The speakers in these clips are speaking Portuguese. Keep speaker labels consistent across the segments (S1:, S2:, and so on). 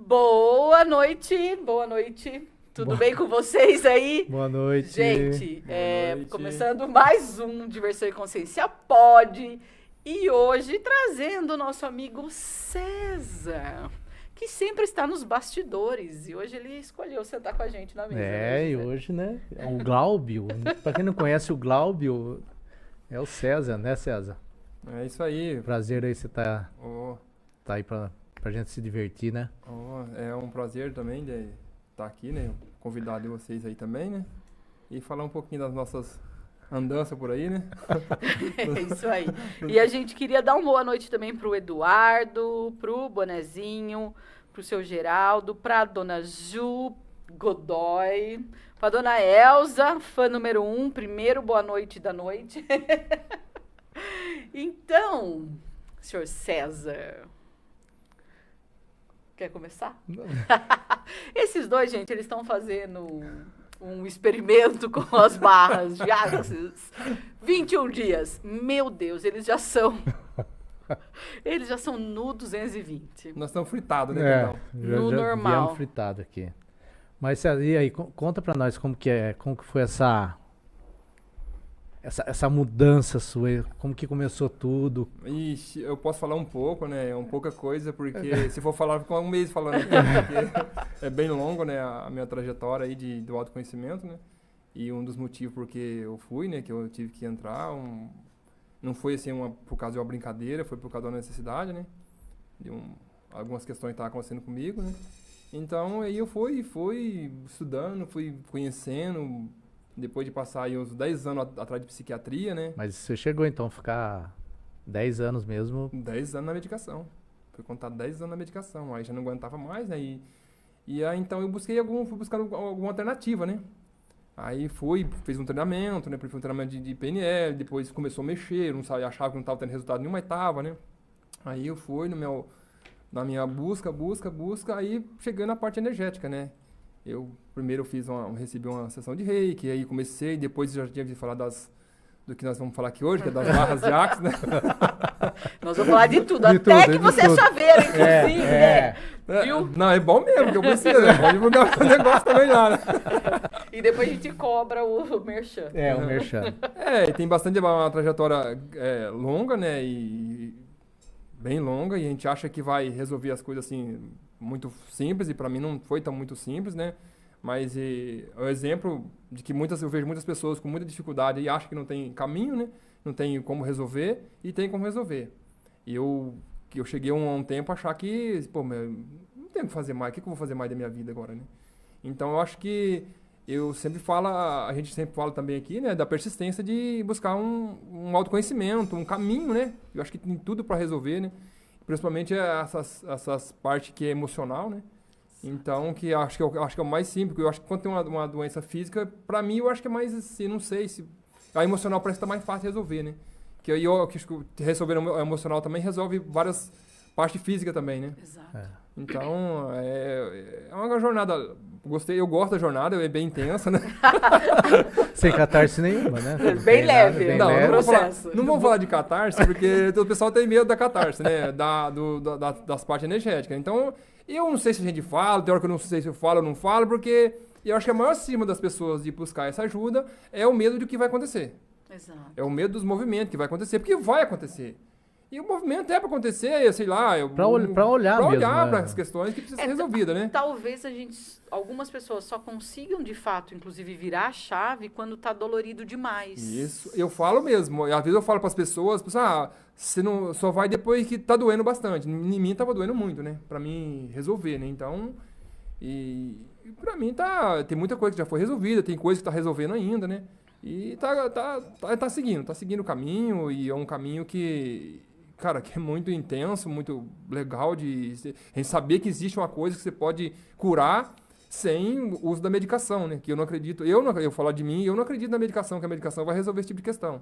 S1: Boa noite, boa noite. Tudo bem com vocês aí?
S2: Boa noite.
S1: Gente,
S3: Boa noite.
S1: começando mais um Diversão e Consciência Pod. E hoje trazendo o nosso amigo César, que sempre está nos bastidores. E hoje ele escolheu sentar com a gente na mesa.
S2: E hoje, né? É o Glaubio. Pra quem não conhece o Glaubio, é o César, né, César?
S3: É isso aí.
S2: Prazer aí você tá
S3: Ó,
S2: aí pra gente se divertir, né?
S3: é um prazer também de estar aqui, né? Convidar de vocês aí também, né? E falar um pouquinho das nossas andanças por aí, né?
S1: É isso aí. E a gente queria dar uma boa noite também pro Eduardo, pro Bonezinho, pro seu Geraldo, pra dona Ju Godoy, pra dona Elza, fã número 1, primeiro boa noite da noite. Então, senhor César, quer começar? Esses dois, gente, eles estão fazendo um experimento com as barras de Axis. 21 dias. Meu Deus, eles já são no 220.
S3: Nós estamos fritados, né? Então.
S1: No normal.
S2: Viemos fritado aqui. Mas César, e aí, conta pra nós como que foi essa mudança sua, como que começou tudo?
S3: Ixi, eu posso falar um pouco, né? É um pouca coisa, porque se for falar, fica um mês falando aqui, porque é bem longo, né? A minha trajetória aí do autoconhecimento, né? E um dos motivos porque eu fui, né? Que eu tive que entrar, não foi assim por causa de uma brincadeira, foi por causa da necessidade, né? Algumas questões que estavam acontecendo comigo, né? Então, aí eu fui estudando, fui conhecendo. Depois de passar aí uns 10 anos atrás de psiquiatria, né?
S2: Mas você chegou então a ficar 10 anos mesmo?
S3: 10 anos na medicação. Fui contar 10 anos na medicação. Aí já não aguentava mais, né? E aí então eu fui buscar alguma alternativa, né? Aí fiz um treinamento, né? Fiz um treinamento de PNL, depois começou a mexer, não sabia, achava que não estava tendo resultado nenhum, mas estava, né? Aí eu fui na minha busca, aí cheguei na parte energética, né? Eu primeiro recebi uma sessão de reiki, aí comecei, depois já tinha ouvido falar do que nós vamos falar aqui hoje, que é das barras de Axis, né?
S1: Nós vamos falar de tudo,
S2: De
S1: até
S2: tudo,
S1: que
S2: de
S1: você
S2: tudo.
S1: é chaveiro, inclusive, né? Viu?
S3: Não, é bom mesmo, que eu preciso, né? Pode divulgar o negócio também lá, né?
S1: E depois a gente cobra o merchan.
S2: O merchan.
S3: E tem bastante uma trajetória longa, né? E bem longa, e a gente acha que vai resolver as coisas assim muito simples, e para mim não foi tão muito simples, né? Mas é o exemplo de que eu vejo muitas pessoas com muita dificuldade e acham que não tem caminho, né? Não tem como resolver, e tem como resolver. E eu cheguei a um tempo a achar que, pô, não tenho o que fazer mais, o que eu vou fazer mais da minha vida agora, né? Então eu acho que a gente sempre fala também aqui, né, da persistência de buscar um autoconhecimento, um caminho, né? Eu acho que tem tudo para resolver, né? Principalmente essas partes que é emocional, né? Então, que eu acho que é o mais simples, porque eu acho que quando tem uma doença física, para mim eu acho que é mais assim, não sei se a emocional parece que tá mais fácil de resolver, né? Que aí eu acho que resolver a emocional também resolve várias partes físicas também, né?
S1: Exato.
S3: Então, é uma jornada. Eu gosto da jornada, é bem intensa, né?
S2: Sem catarse nenhuma, né?
S1: Bem leve,
S2: bem
S1: não,
S2: leve.
S1: processo.
S3: Não vamos falar de catarse, porque o pessoal tem medo da catarse, né? Das partes energéticas. Então, eu não sei se a gente fala, tem hora que eu não sei se eu falo ou não falo, porque eu acho que a maior cima das pessoas de buscar essa ajuda é o medo do que vai acontecer.
S1: Exato.
S3: É o medo dos movimentos que vai acontecer, porque vai acontecer. E o movimento é para acontecer, sei lá...
S2: Pra olhar mesmo, né?
S3: para as questões que precisam ser resolvidas, né?
S1: Talvez algumas pessoas só consigam, de fato, inclusive, virar a chave quando tá dolorido demais.
S3: Isso, eu falo mesmo. Às vezes eu falo para as pessoas, você não, só vai depois que tá doendo bastante. Em mim tava doendo muito, né? Para mim resolver, né? Então, e para mim tem muita coisa que já foi resolvida, tem coisa que tá resolvendo ainda, né? E tá seguindo o caminho, e é um caminho que... Cara, que é muito intenso, muito legal a gente saber que existe uma coisa que você pode curar sem o uso da medicação, né? Que eu não acredito, eu falar de mim, eu não acredito na medicação, que a medicação vai resolver esse tipo de questão.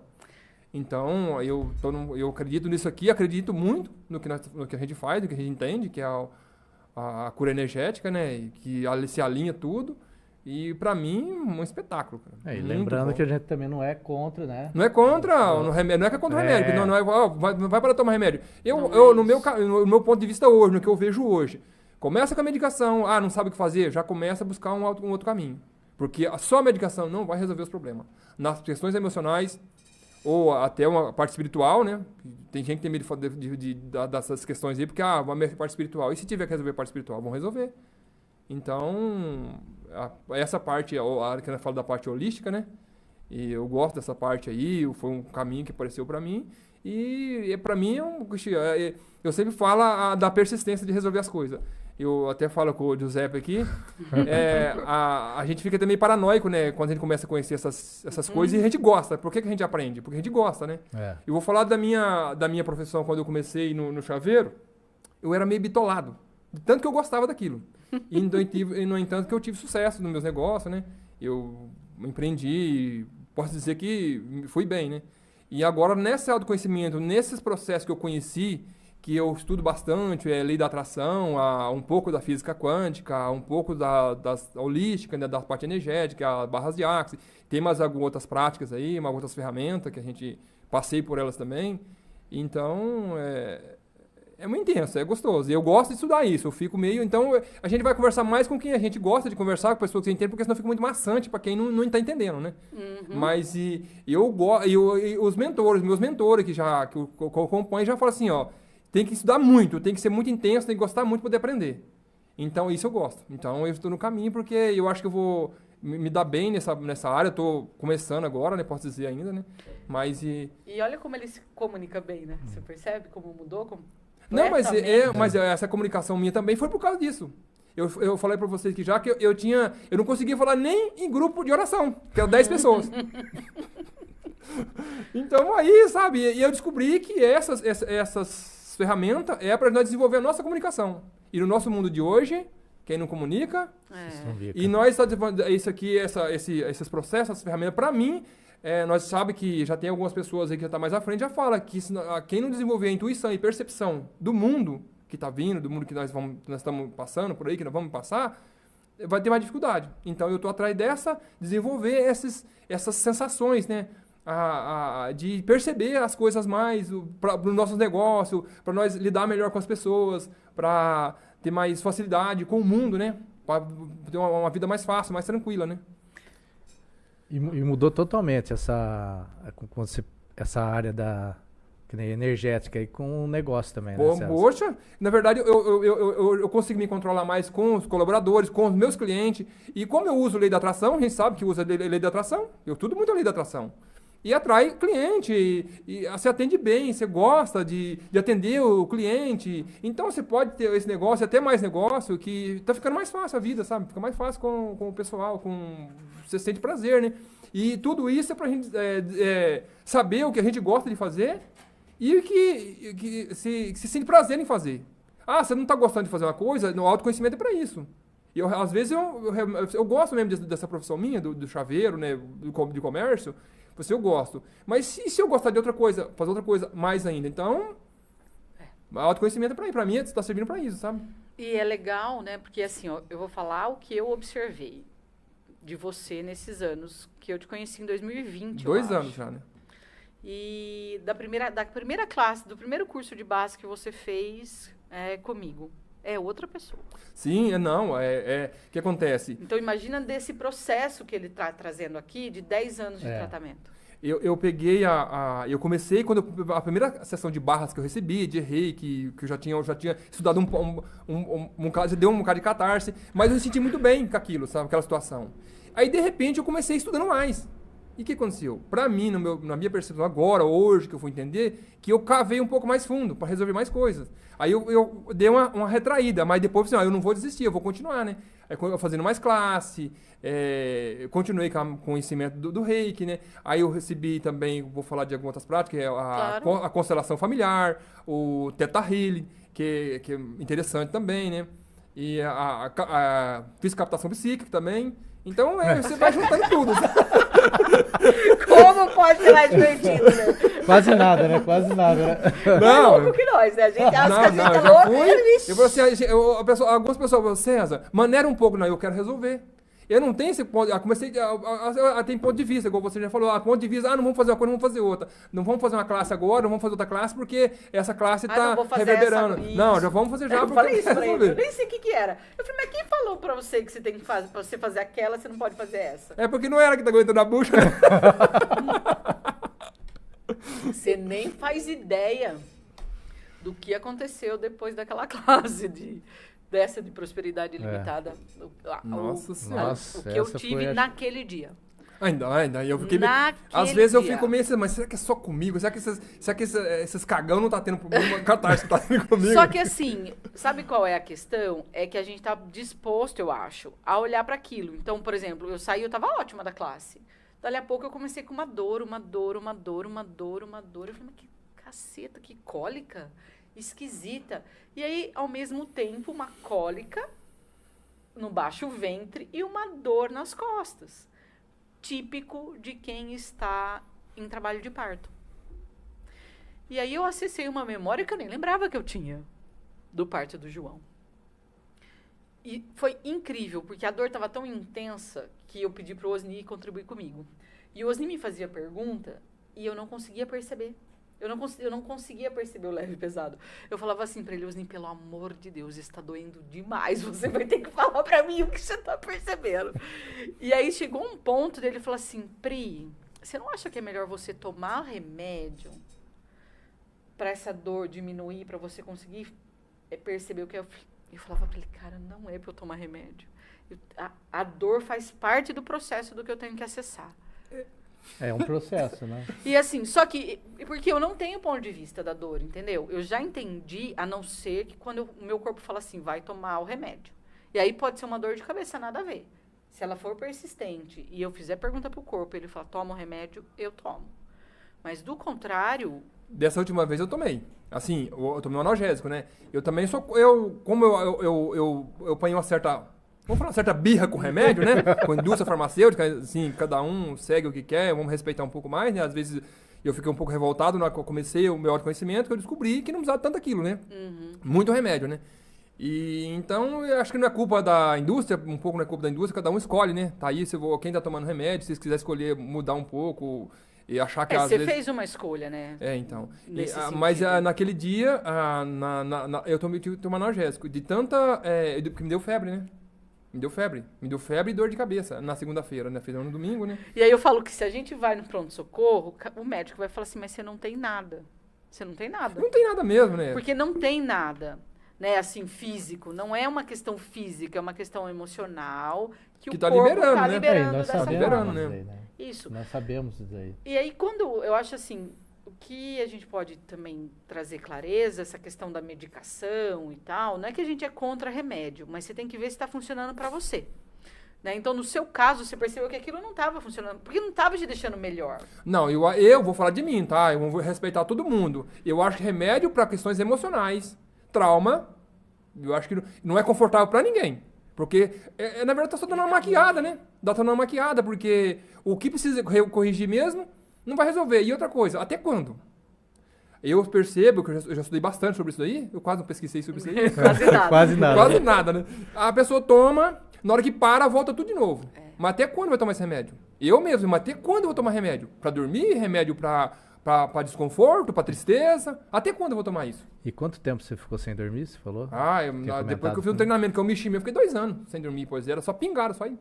S3: Então, eu acredito nisso aqui, acredito muito no que a gente faz, no que a gente entende, que é a cura energética, né? E que se alinha tudo. E pra mim, um espetáculo. Cara.
S2: E lembrando que a gente também não é contra, né?
S3: Não é contra o remédio, não é que é contra o remédio, não é, vai para tomar remédio. No meu ponto de vista hoje, no que eu vejo hoje, Começa com a medicação, não sabe o que fazer, já começa a buscar um outro caminho. Porque só a medicação não vai resolver os problemas. Nas questões emocionais, ou até uma parte espiritual, né? Tem gente que tem medo dessas questões aí, porque, uma parte espiritual. E se tiver que resolver a parte espiritual, vão resolver. Então, essa parte, a hora que eu falo da parte holística, né? E eu gosto dessa parte aí, foi um caminho que apareceu para mim. E para mim, eu sempre falo da persistência de resolver as coisas. Eu até falo com o Giuseppe aqui, a gente fica também paranoico, né? Quando a gente começa a conhecer essas coisas e a gente gosta. Por que a gente aprende? Porque a gente gosta, né? Eu vou falar da minha profissão quando eu comecei no chaveiro, eu era meio bitolado. De tanto que eu gostava daquilo. E, no entanto, que eu tive sucesso nos meus negócios, né? Eu empreendi, posso dizer que fui bem, né? E agora, nesse autoconhecimento, nesses processos que eu conheci, que eu estudo bastante, lei da atração, um pouco da física quântica, um pouco da holística, né, da parte energética, barras de Axis, tem mais algumas outras práticas aí, umas outras ferramentas que a gente passei por elas também. Então, é muito intenso, é gostoso. E eu gosto de estudar isso, eu fico meio... Então, a gente vai conversar mais com quem a gente gosta de conversar, com pessoas que entendem, porque senão fica muito maçante para quem não está entendendo, né? Mas os mentores, meus mentores que eu acompanho, já falam assim, tem que estudar muito, tem que ser muito intenso, tem que gostar muito para poder aprender. Então, isso eu gosto. Então, eu estou no caminho porque eu acho que eu vou me dar bem nessa área. Eu estou começando agora, né? Posso dizer ainda, né? Mas E
S1: olha como ele se comunica bem, né? Você percebe como mudou?
S3: Não, mas essa comunicação minha também foi por causa disso. Eu falei para vocês que eu não conseguia falar nem em grupo de oração, que eram 10 pessoas. Então, aí, sabe? E eu descobri que essas ferramenta para nós desenvolver a nossa comunicação. E no nosso mundo de hoje, quem não comunica... E nós estamos desenvolvendo isso aqui, esses processos, essas ferramentas, para mim, nós sabemos que já tem algumas pessoas aí que já estão mais à frente, já fala que quem não desenvolver a intuição e percepção do mundo que está vindo, do mundo que nós estamos passando por aí, que nós vamos passar, vai ter mais dificuldade. Então, eu estou atrás desenvolver essas sensações, né? De perceber as coisas mais para os nossos negócios, para nós lidar melhor com as pessoas, para ter mais facilidade com o mundo, né? Para ter uma vida mais fácil, mais tranquila, né?
S2: E mudou totalmente essa área que nem energética e com o negócio também, né?
S3: Poxa, na verdade eu consigo me controlar mais com os colaboradores, com os meus clientes. E como eu uso lei da atração, a gente sabe que usa lei da atração, eu tudo muito lei da atração. E atrai cliente, e você atende bem, você gosta de atender o cliente. Então, você pode ter esse negócio, até mais negócio, que está ficando mais fácil a vida, sabe? Fica mais fácil com o pessoal, você sente prazer, né? E tudo isso é para a gente saber o que a gente gosta de fazer e que se sente prazer em fazer. Você não está gostando de fazer uma coisa, no autoconhecimento é para isso. E às vezes eu gosto mesmo dessa profissão minha, do chaveiro, né, de comércio. Eu gosto. Mas se eu gostar de outra coisa, fazer outra coisa mais ainda, então, autoconhecimento é para mim está servindo para isso, sabe?
S1: E é legal, né? Porque assim, eu vou falar o que eu observei de você nesses anos, que eu te conheci em 2020,
S3: 2 anos já, né?
S1: E da primeira classe, do primeiro curso de base que você fez comigo. É outra pessoa.
S3: Sim, o que acontece?
S1: Então, imagina desse processo que ele está trazendo aqui, de 10 anos de tratamento. Eu
S3: peguei eu comecei, quando a primeira sessão de barras que eu recebi, de reiki, que eu já tinha estudado já deu um bocado de catarse, mas eu me senti muito bem com aquilo, sabe, aquela situação. Aí, de repente, eu comecei estudando mais. E o que aconteceu? Para mim, na minha percepção agora, hoje, que eu fui entender, que eu cavei um pouco mais fundo para resolver mais coisas. Aí eu dei uma retraída, mas depois eu não vou desistir, eu vou continuar, né? Aí eu fazendo mais classe, continuei com o conhecimento do reiki, né? Aí eu recebi também, vou falar de algumas outras práticas, a constelação familiar, o Theta Healing, que é interessante também, né? E fiz captação psíquica também. Então, você vai juntando tudo.
S1: Como pode ser mais divertido, né?
S2: Quase nada, né? Quase nada, né?
S3: Não.
S1: Como que nós, né? A gente acha que a gente
S3: eu
S1: tá
S3: já
S1: louco.
S3: fui. Eu falei assim, algumas pessoas falam, César, maneira um pouco. Não, eu quero resolver. Eu não tenho esse ponto, eu comecei a ter ponto de vista, igual você já falou, ponto de vista, não vamos fazer uma coisa, não vamos fazer outra. Não vamos fazer uma classe agora, não vamos fazer outra classe, porque essa classe tá reverberando. Não, já vamos fazer já.
S1: Eu falei isso pra ele, eu nem sei o que era. Eu falei, mas quem falou pra você que você tem que fazer, pra você fazer aquela, você não pode fazer essa?
S3: É porque não era que tá aguentando a bucha, né?
S1: Você nem faz ideia do que aconteceu depois daquela classe dessa de prosperidade ilimitada.
S3: Nossa Senhora.
S1: O que eu tive naquele dia.
S3: Ainda. Eu fiquei às vezes eu fico meio assim, mas será que é só comigo? Será que esses cagão não tá tendo problema? Catarse tá tendo comigo?
S1: Só que assim, sabe qual é a questão? É que a gente tá disposto, eu acho, a olhar para aquilo. Então, por exemplo, eu tava ótima da classe. Dali a pouco eu comecei com uma dor. Eu falei, mas que caceta, que cólica esquisita. E aí, ao mesmo tempo, uma cólica no baixo ventre e uma dor nas costas. Típico de quem está em trabalho de parto. E aí eu acessei uma memória que eu nem lembrava que eu tinha do parto do João. E foi incrível, porque a dor estava tão intensa que eu pedi para o Osni contribuir comigo. E o Osni me fazia pergunta e eu não conseguia perceber. Eu não conseguia perceber o leve e pesado. Eu falava assim pra ele, Osni, pelo amor de Deus, está doendo demais. Você vai ter que falar pra mim o que você tá percebendo. E aí chegou um ponto dele falou assim, Pri, você não acha que é melhor você tomar remédio pra essa dor diminuir, pra você conseguir perceber o que eu falava pra ele, cara, não é pra eu tomar remédio. A dor faz parte do processo do que eu tenho que acessar.
S2: É um processo, né?
S1: E assim, só que... Porque eu não tenho ponto de vista da dor, entendeu? Eu já entendi, a não ser que quando o meu corpo fala assim, vai tomar o remédio. E aí pode ser uma dor de cabeça, nada a ver. Se ela for persistente e eu fizer pergunta pro corpo, ele fala, toma o remédio, eu tomo. Mas do contrário...
S3: Dessa última vez eu tomei. Assim, eu tomei um analgésico, né? Eu também sou... Como eu ponho uma certa... Vamos falar uma certa birra com remédio, né? Com a indústria farmacêutica, assim, cada um segue o que quer, vamos respeitar um pouco mais, né? Às vezes eu fiquei um pouco revoltado na hora que eu comecei o meu autoconhecimento, que eu descobri que não precisava tanto aquilo, né? Muito remédio, né? E então, eu acho que não é culpa da indústria, um pouco não é culpa da indústria, cada um escolhe, né? Tá aí, quem tá tomando remédio, se vocês quiserem escolher mudar um pouco e achar que às
S1: você
S3: vezes...
S1: fez uma escolha, né?
S3: Então.
S1: Mas
S3: naquele dia, eu tive que tomar analgésico, de tanta... porque me deu febre, né? Me deu febre e dor de cabeça na segunda-feira, né? Fez no domingo, né?
S1: E aí eu falo que se a gente vai no pronto-socorro, o médico vai falar assim, mas você não tem nada. Você não tem nada.
S3: Não tem nada mesmo, né?
S1: Porque não tem nada, né? Assim, físico. Não é uma questão física, é uma questão emocional que o
S3: tá
S1: corpo
S3: liberando,
S1: tá
S3: né?
S1: liberando
S2: nós
S1: dessa
S2: sabemos
S1: forma.
S2: disso aí, né?
S1: Isso.
S2: Nós sabemos disso aí.
S1: E aí, quando eu acho assim, o que a gente pode também trazer clareza, essa questão da medicação e tal, não é que a gente é contra remédio, mas você tem que ver se está funcionando para você. Né? Então, no seu caso, você percebeu que aquilo não estava funcionando, porque não estava te deixando melhor.
S3: Não, eu vou falar de mim, tá? Eu vou respeitar todo mundo. Eu acho que remédio para questões emocionais, trauma, eu acho que não é confortável para ninguém. Porque, na verdade, tá só dando uma maquiada, né? Tá dando uma maquiada, porque o que precisa corrigir mesmo, não vai resolver. E outra coisa, até quando? Eu percebo que eu já estudei bastante sobre isso daí, eu quase não pesquisei sobre isso aí.
S1: Quase nada.
S3: Quase nada, né? A pessoa toma, na hora que para, volta tudo de novo. Mas até quando vai tomar esse remédio? Eu mesmo, mas até quando eu vou tomar remédio? Pra dormir, remédio pra desconforto, pra tristeza? Até quando eu vou tomar isso?
S2: E quanto tempo você ficou sem dormir, você falou?
S3: Depois que eu fiz um treinamento que eu mexi, eu fiquei 2 anos sem dormir, pois era só pingado, só aí.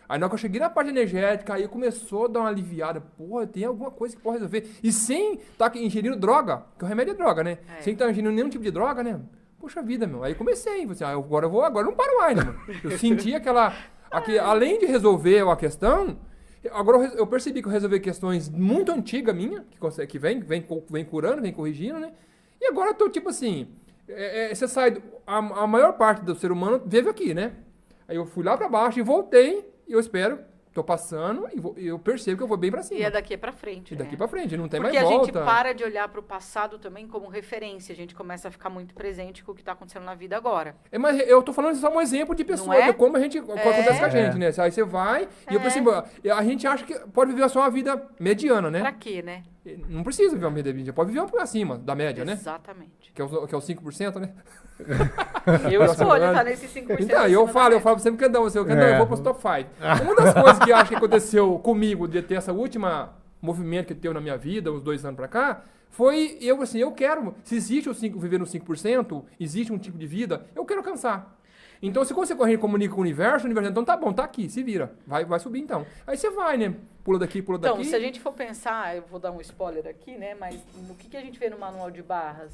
S3: Aí na hora que eu cheguei na parte energética, aí começou a dar uma aliviada. Porra, tem alguma coisa que pode resolver. E sem estar ingerindo droga, porque o remédio é droga, né? Sem estar ingerindo nenhum tipo de droga, né? Poxa vida, meu. Aí comecei, assim, agora eu não paro mais, né, mano? Eu senti além de resolver a questão, agora eu percebi que eu resolvi questões muito antigas minhas, que vem curando, vem corrigindo, né? E agora eu tô tipo assim, você sai, a maior parte do ser humano vive aqui, né? Aí eu fui lá pra baixo e voltei, e eu espero, tô passando, e eu percebo que eu vou bem pra cima.
S1: E é daqui pra frente,
S3: E daqui
S1: né?
S3: pra frente, não tem
S1: Porque
S3: mais volta.
S1: Porque a gente para de olhar pro passado também como referência, a gente começa a ficar muito presente com o que tá acontecendo na vida agora.
S3: Mas eu tô falando só um exemplo de pessoa, de como acontece com a gente, né? Aí você vai, e eu percebo, a gente acha que pode viver só uma vida mediana, né?
S1: Pra quê, né?
S3: Não precisa viver uma vida mediana, pode viver um pouco acima da média, né?
S1: Exatamente.
S3: Que é os 5%, né?
S1: Eu escolho, tá nesse 5%.
S3: Então, eu falo sempre que não, eu vou pro top 5. Uma das coisas que eu acho que aconteceu comigo de ter essa última movimento que teve na minha vida, uns 2 anos pra cá, foi eu quero, se existe viver no 5%, existe um tipo de vida, eu quero alcançar. Então, se você comunica com o universo, então tá bom, tá aqui, se vira. Vai subir então. Aí você vai, né? Pula daqui, pula daqui.
S1: Então, se a gente for pensar, eu vou dar um spoiler aqui, né? Mas no que a gente vê no manual de barras?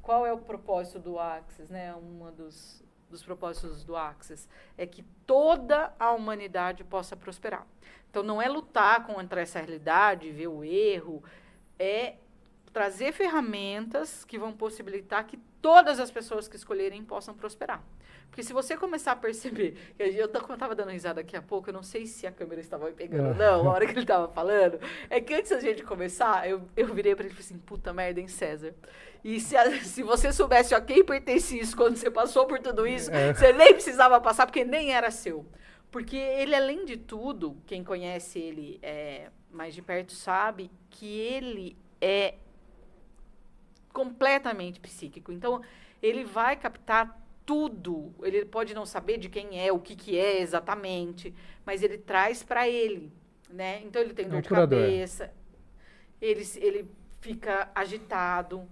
S1: Qual é o propósito do Axis, né? Um dos propósitos do Axis é que toda a humanidade possa prosperar. Então, não é lutar contra essa realidade, ver o erro, é trazer ferramentas que vão possibilitar que todas as pessoas que escolherem possam prosperar. Porque se você começar a perceber, eu estava dando risada daqui a pouco, eu não sei se a câmera estava me pegando, não, a hora que ele estava falando, é que antes da gente começar, eu virei para ele e falei assim, puta merda, hein, César? E se você soubesse a quem pertence isso quando você passou por tudo isso, você nem precisava passar, porque nem era seu. Porque ele, além de tudo, quem conhece ele mais de perto sabe que ele é completamente psíquico. Então, ele vai captar tudo. Ele pode não saber de quem é, o que é exatamente, mas ele traz para ele, né? Então, ele tem dor de cabeça, ele fica agitado.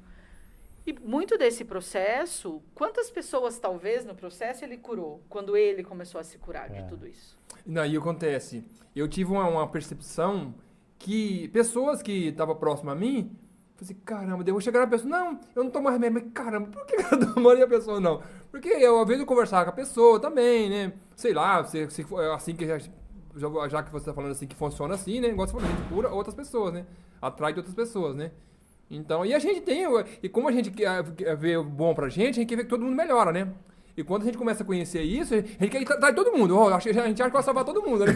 S1: E muito desse processo, quantas pessoas, talvez, no processo, ele curou, quando ele começou a se curar de tudo isso?
S3: Não, e acontece, eu tive uma percepção que pessoas que estavam próximas a mim, eu falei assim, caramba, eu vou chegar na pessoa, não, eu não tomo mais remédio, mas caramba, por que eu não tomaria a pessoa, não? Porque às vezes eu conversava com a pessoa também, né, sei lá, se assim que já que você está falando assim, que funciona assim, né, igual você falou, a gente cura outras pessoas, né, atrai de outras pessoas, né. Então, e a gente tem, e como a gente quer ver o bom pra gente, a gente quer ver que todo mundo melhora, né. E quando a gente começa a conhecer isso, a gente quer tratar todo mundo. A gente acha que vai salvar todo mundo, né?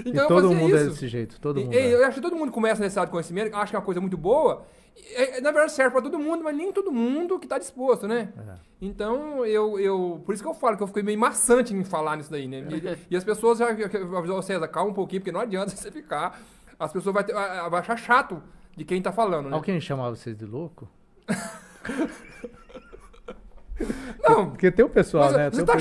S2: Então, e todo mundo é desse jeito, todo mundo.
S3: Eu acho que todo mundo começa nesse lado de conhecimento, acha que é uma coisa muito boa. Na verdade serve para todo mundo, mas nem todo mundo que está disposto, né? Então, por isso que eu falo que eu fiquei meio maçante em falar nisso daí, né? E as pessoas já avisou, César, calma um pouquinho, porque não adianta você ficar. As pessoas vai achar chato de quem tá falando, né?
S2: Alguém chamava vocês de louco?
S3: Não.
S2: Porque tem o pessoal, né?
S3: Você tá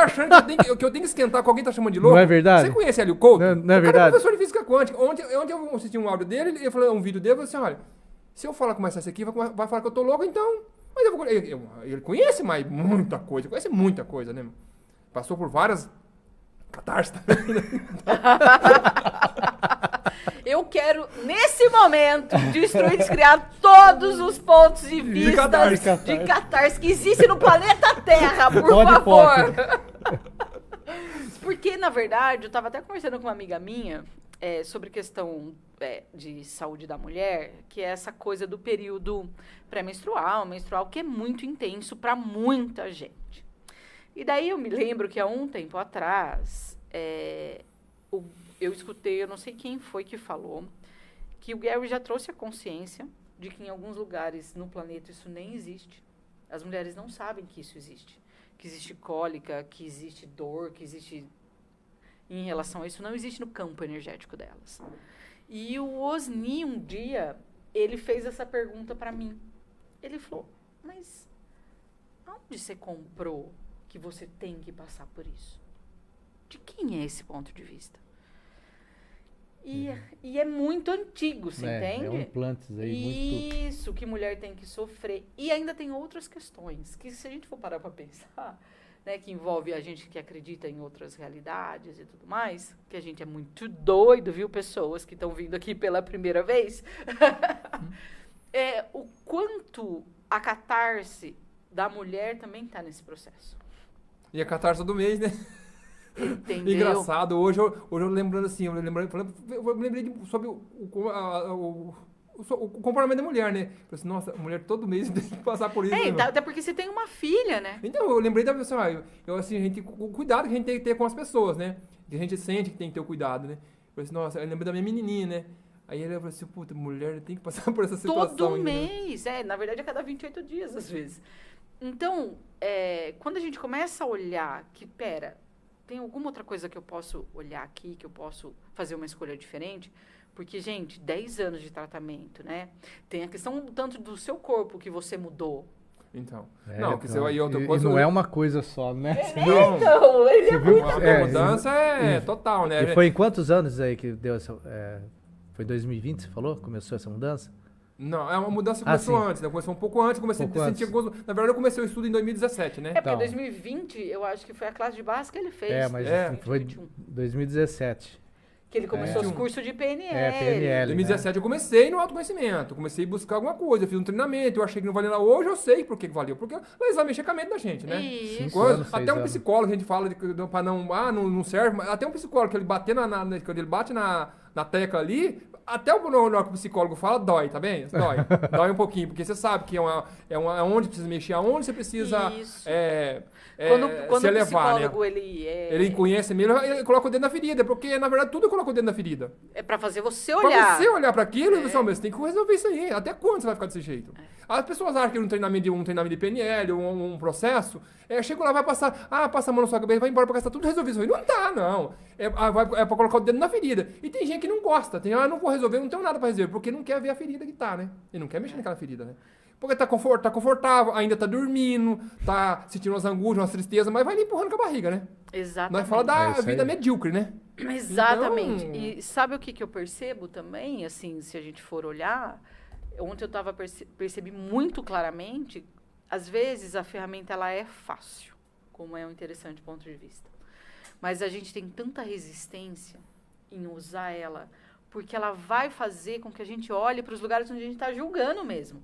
S3: achando que eu tenho que esquentar com alguém que tá chamando de louco?
S2: Não é verdade?
S3: Você conhece Hélio Couto?
S2: Não é verdade?
S3: O cara é professor de física quântica. Ontem eu assisti um áudio dele, ele falou um vídeo dele, eu falei assim, olha, se eu falar começar isso aqui, vai falar que eu tô louco, então... Mas ele conhece mais muita coisa, conhece muita coisa, né? Passou por várias catarses também, né?
S1: Eu quero, nesse momento, destruir e descriar todos os pontos de vista de catarse que existem no planeta Terra, por favor. Porque, na verdade, eu estava até conversando com uma amiga minha sobre questão de saúde da mulher, que é essa coisa do período pré-menstrual, menstrual, que é muito intenso para muita gente. E daí eu me lembro que há um tempo atrás, eu escutei, eu não sei quem foi que falou, que o Gary já trouxe a consciência de que em alguns lugares no planeta isso nem existe. As mulheres não sabem que isso existe. Que existe cólica, que existe dor, que existe... Em relação a isso, não existe no campo energético delas. E o Osni, um dia, ele fez essa pergunta para mim. Ele falou, mas onde você comprou que você tem que passar por isso? De quem é esse ponto de vista? E é muito antigo, você entende?
S2: É um implantes aí.
S1: Isso, que mulher tem que sofrer. E ainda tem outras questões, que se a gente for parar para pensar, né, que envolve a gente que acredita em outras realidades e tudo mais, que a gente é muito doido, viu, pessoas que estão vindo aqui pela primeira vez, o quanto a catarse da mulher também está nesse processo.
S3: E a catarse do mês, né?
S1: Entendeu?
S3: Engraçado, hoje eu lembrando assim, eu lembrei sobre o comportamento da mulher, né? Falei assim, nossa, a mulher todo mês tem que passar por isso.
S1: Até porque você tem uma filha, né?
S3: Então, eu lembrei da pessoa, o cuidado que a gente tem que ter com as pessoas, né? Que a gente sente que tem que ter o cuidado, né? Eu falei assim, nossa, eu lembrei da minha menininha, né? Aí ele falou assim, puta, mulher tem que passar por essa situação.
S1: Todo
S3: ainda,
S1: mês, na verdade a cada 28 dias, às vezes. Então, quando a gente começa a olhar que, tem alguma outra coisa que eu posso olhar aqui, que eu posso fazer uma escolha diferente? Porque, gente, 10 anos de tratamento, né? Tem a questão tanto do seu corpo que você mudou,
S3: Então.
S2: É,
S3: não, que você aí outra
S2: e
S3: coisa.
S2: não é uma coisa só, né?
S3: Não.
S1: Então, ele é muito...
S3: A mudança é total, né?
S2: E foi em quantos anos aí que deu essa... foi 2020, você falou? Começou essa mudança?
S3: Não, é uma mudança que começou antes, né? Começou um pouco antes, comecei a sentir alguns... Na verdade, eu comecei o estudo em 2017, né?
S1: É porque
S2: Então.
S1: 2020, eu acho que foi a classe de base que ele fez.
S2: Mas
S1: 20,
S2: foi
S1: 21.
S2: 2017.
S1: Que ele começou os cursos de PNL.
S2: PNL.
S3: Em 2017 eu comecei no autoconhecimento, comecei a buscar alguma coisa, eu fiz um treinamento, eu achei que não valia nada. Hoje eu sei por que valeu, porque eles vão mexer com a mente da gente, né?
S1: Isso.
S3: Até um psicólogo, a gente fala para não serve, mas até um psicólogo que ele bater quando ele bate na tecla ali, até o psicólogo fala, dói, tá bem? Dói. Dói um pouquinho, porque você sabe que é onde precisa mexer, aonde você precisa
S1: quando
S3: se elevar,
S1: o psicólogo,
S3: né?
S1: ele
S3: conhece mesmo, ele coloca o dedo na ferida, porque na verdade tudo coloca o dedo na ferida.
S1: É pra fazer você olhar.
S3: Pra você olhar pra aquilo e você tem que resolver isso aí. Até quando você vai ficar desse jeito? As pessoas acham que um treinamento de PNL, um processo, chega lá, vai passar, passa a mão na sua cabeça, vai embora pra cá, tá tudo resolvido. Isso aí não tá, não. É pra colocar o dedo na ferida. E tem gente que não gosta, não vou resolver, não tenho nada pra resolver, porque não quer ver a ferida que tá, né? E não quer mexer naquela ferida, né? Porque tá confortável, ainda tá dormindo, tá sentindo umas angústias, umas tristezas, mas vai ali empurrando com a barriga, né?
S1: Exatamente.
S3: Nós fala da vida medíocre, né?
S1: Exatamente.
S3: Então...
S1: E sabe o que eu percebo também, assim, se a gente for olhar? Ontem eu percebi muito claramente, às vezes a ferramenta ela é fácil, como é um interessante ponto de vista. Mas a gente tem tanta resistência em usar ela, porque ela vai fazer com que a gente olhe para os lugares onde a gente está julgando mesmo.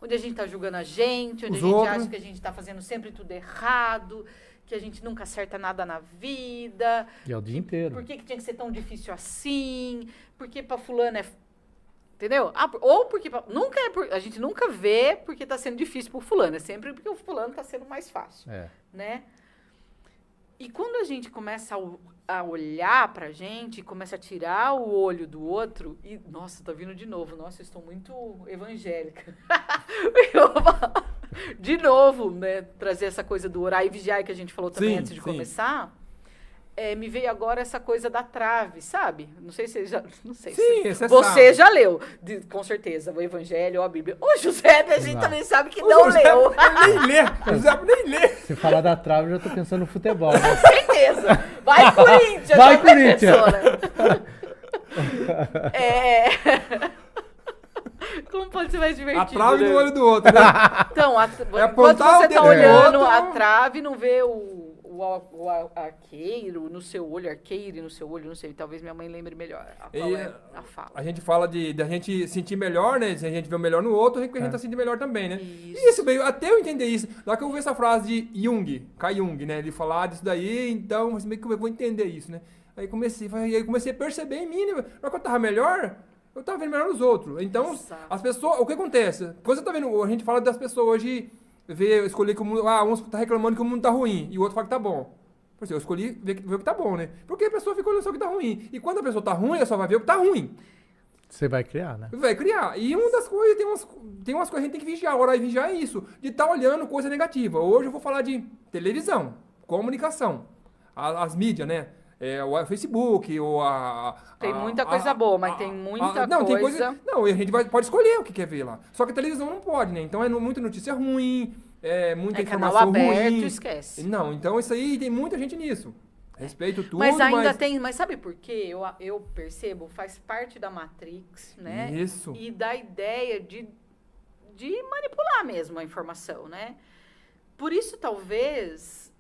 S1: Onde a gente está julgando a gente, onde a gente acha que a gente está fazendo sempre tudo errado, que a gente nunca acerta nada na vida.
S2: E é o dia inteiro.
S1: Por que tinha que ser tão difícil assim? Por que para fulano é... Entendeu? Ou porque... a gente nunca vê porque está sendo difícil para o fulano. É sempre porque o fulano está sendo mais fácil. Né? E quando a gente começa a olhar pra gente, começa a tirar o olho do outro, e, nossa, tá vindo de novo, nossa, eu estou muito evangélica. De novo, né, trazer essa coisa do orar e vigiar que a gente falou também antes de começar, me veio agora essa coisa da trave, sabe? Não sei se já... Não sei
S3: se
S1: você já leu, com certeza, o Evangelho ou a Bíblia. O José, a gente também sabe que não leu.
S3: Nem lê, o José nem lê.
S2: Se falar da trave, eu já tô pensando no futebol. Né?
S1: Com certeza. Vai, Corinthians!
S2: Vai, Corinthians!
S1: Como pode ser mais divertido?
S3: A trave no olho do outro, né?
S1: Então, quando você tá olhando a trave, não vê o arqueiro no seu olho, arqueire no seu olho, não sei, talvez minha mãe lembre melhor qual é a fala.
S3: A gente fala de a gente sentir melhor, né? Se a gente vê o melhor no outro, a gente tá sentindo melhor também, né? Isso, bem, até eu entender isso. Lá que eu vi essa frase de Jung, Carl Jung, né? Ele falar disso daí, então, meio que eu vou entender isso, né? Aí comecei a perceber em mim, né? Na hora que eu tava melhor, eu tava vendo melhor nos outros. Então, as pessoas, o que acontece? Quando você tá vendo, a gente fala das pessoas hoje... escolher que o mundo... uns tá reclamando que o mundo tá ruim e o outro fala que tá bom. Por exemplo, eu escolhi ver o que tá bom, né? Porque a pessoa fica olhando só o que tá ruim. E quando a pessoa tá ruim, ela só vai ver o que tá ruim.
S2: Você vai criar, né?
S3: Vai criar. E uma das coisas, tem umas coisas que a gente tem que vigiar. Orar e vigiar é isso. De estar olhando coisa negativa. Hoje eu vou falar de televisão, comunicação, as mídias, né? O Facebook, ou
S1: tem muita coisa boa, mas tem muita
S3: não,
S1: coisa...
S3: Tem coisa... Não, a gente pode escolher o que quer ver lá. Só que a televisão não pode, né? Então é muita notícia ruim, muita informação
S1: canal aberto,
S3: ruim.
S1: Esquece.
S3: Não, então isso aí tem muita gente nisso. Respeito tudo,
S1: mas ainda tem... Mas sabe por quê? Eu percebo, faz parte da Matrix, né?
S3: Isso.
S1: E da ideia de manipular mesmo a informação, né? Por isso, talvez...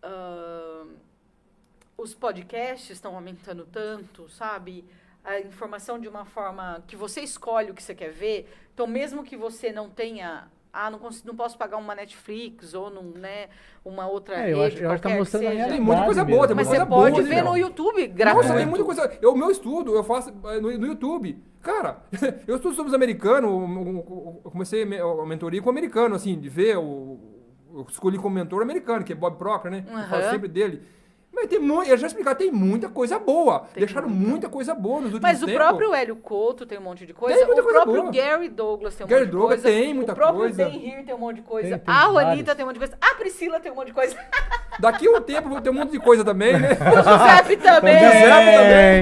S1: os podcasts estão aumentando tanto, sabe? A informação de uma forma que você escolhe o que você quer ver. Então, mesmo que você não tenha... não posso pagar uma Netflix ou uma outra rede,
S2: eu acho que tá mostrando a realidade.
S3: Tem muita coisa boa,
S1: mas você pode ver no YouTube gratuito.
S3: Nossa, tem muita coisa... O meu estudo, eu faço no YouTube. Cara, eu estudo sobre os americanos, eu comecei a mentoria com o americano, assim, de ver eu escolhi como mentor americano, que é Bob Proctor, né? Eu falo sempre dele. Mas eu já explicar, tem muita coisa boa. Deixaram muita coisa boa nos últimos tempos.
S1: Mas o próprio Hélio Couto tem um monte de coisa.
S3: Tem muita
S1: o
S3: coisa
S1: próprio
S3: boa.
S1: Gary Douglas tem um monte de coisa.
S3: Tem muita coisa.
S1: O próprio Dan Heer tem um monte de coisa.
S2: Tem
S1: a Juanita
S2: vários.
S1: tem um monte de coisa. A Priscila tem um monte de coisa.
S3: Daqui a um tempo vou ter um monte de coisa também, né?
S1: O Giuseppe também.
S3: O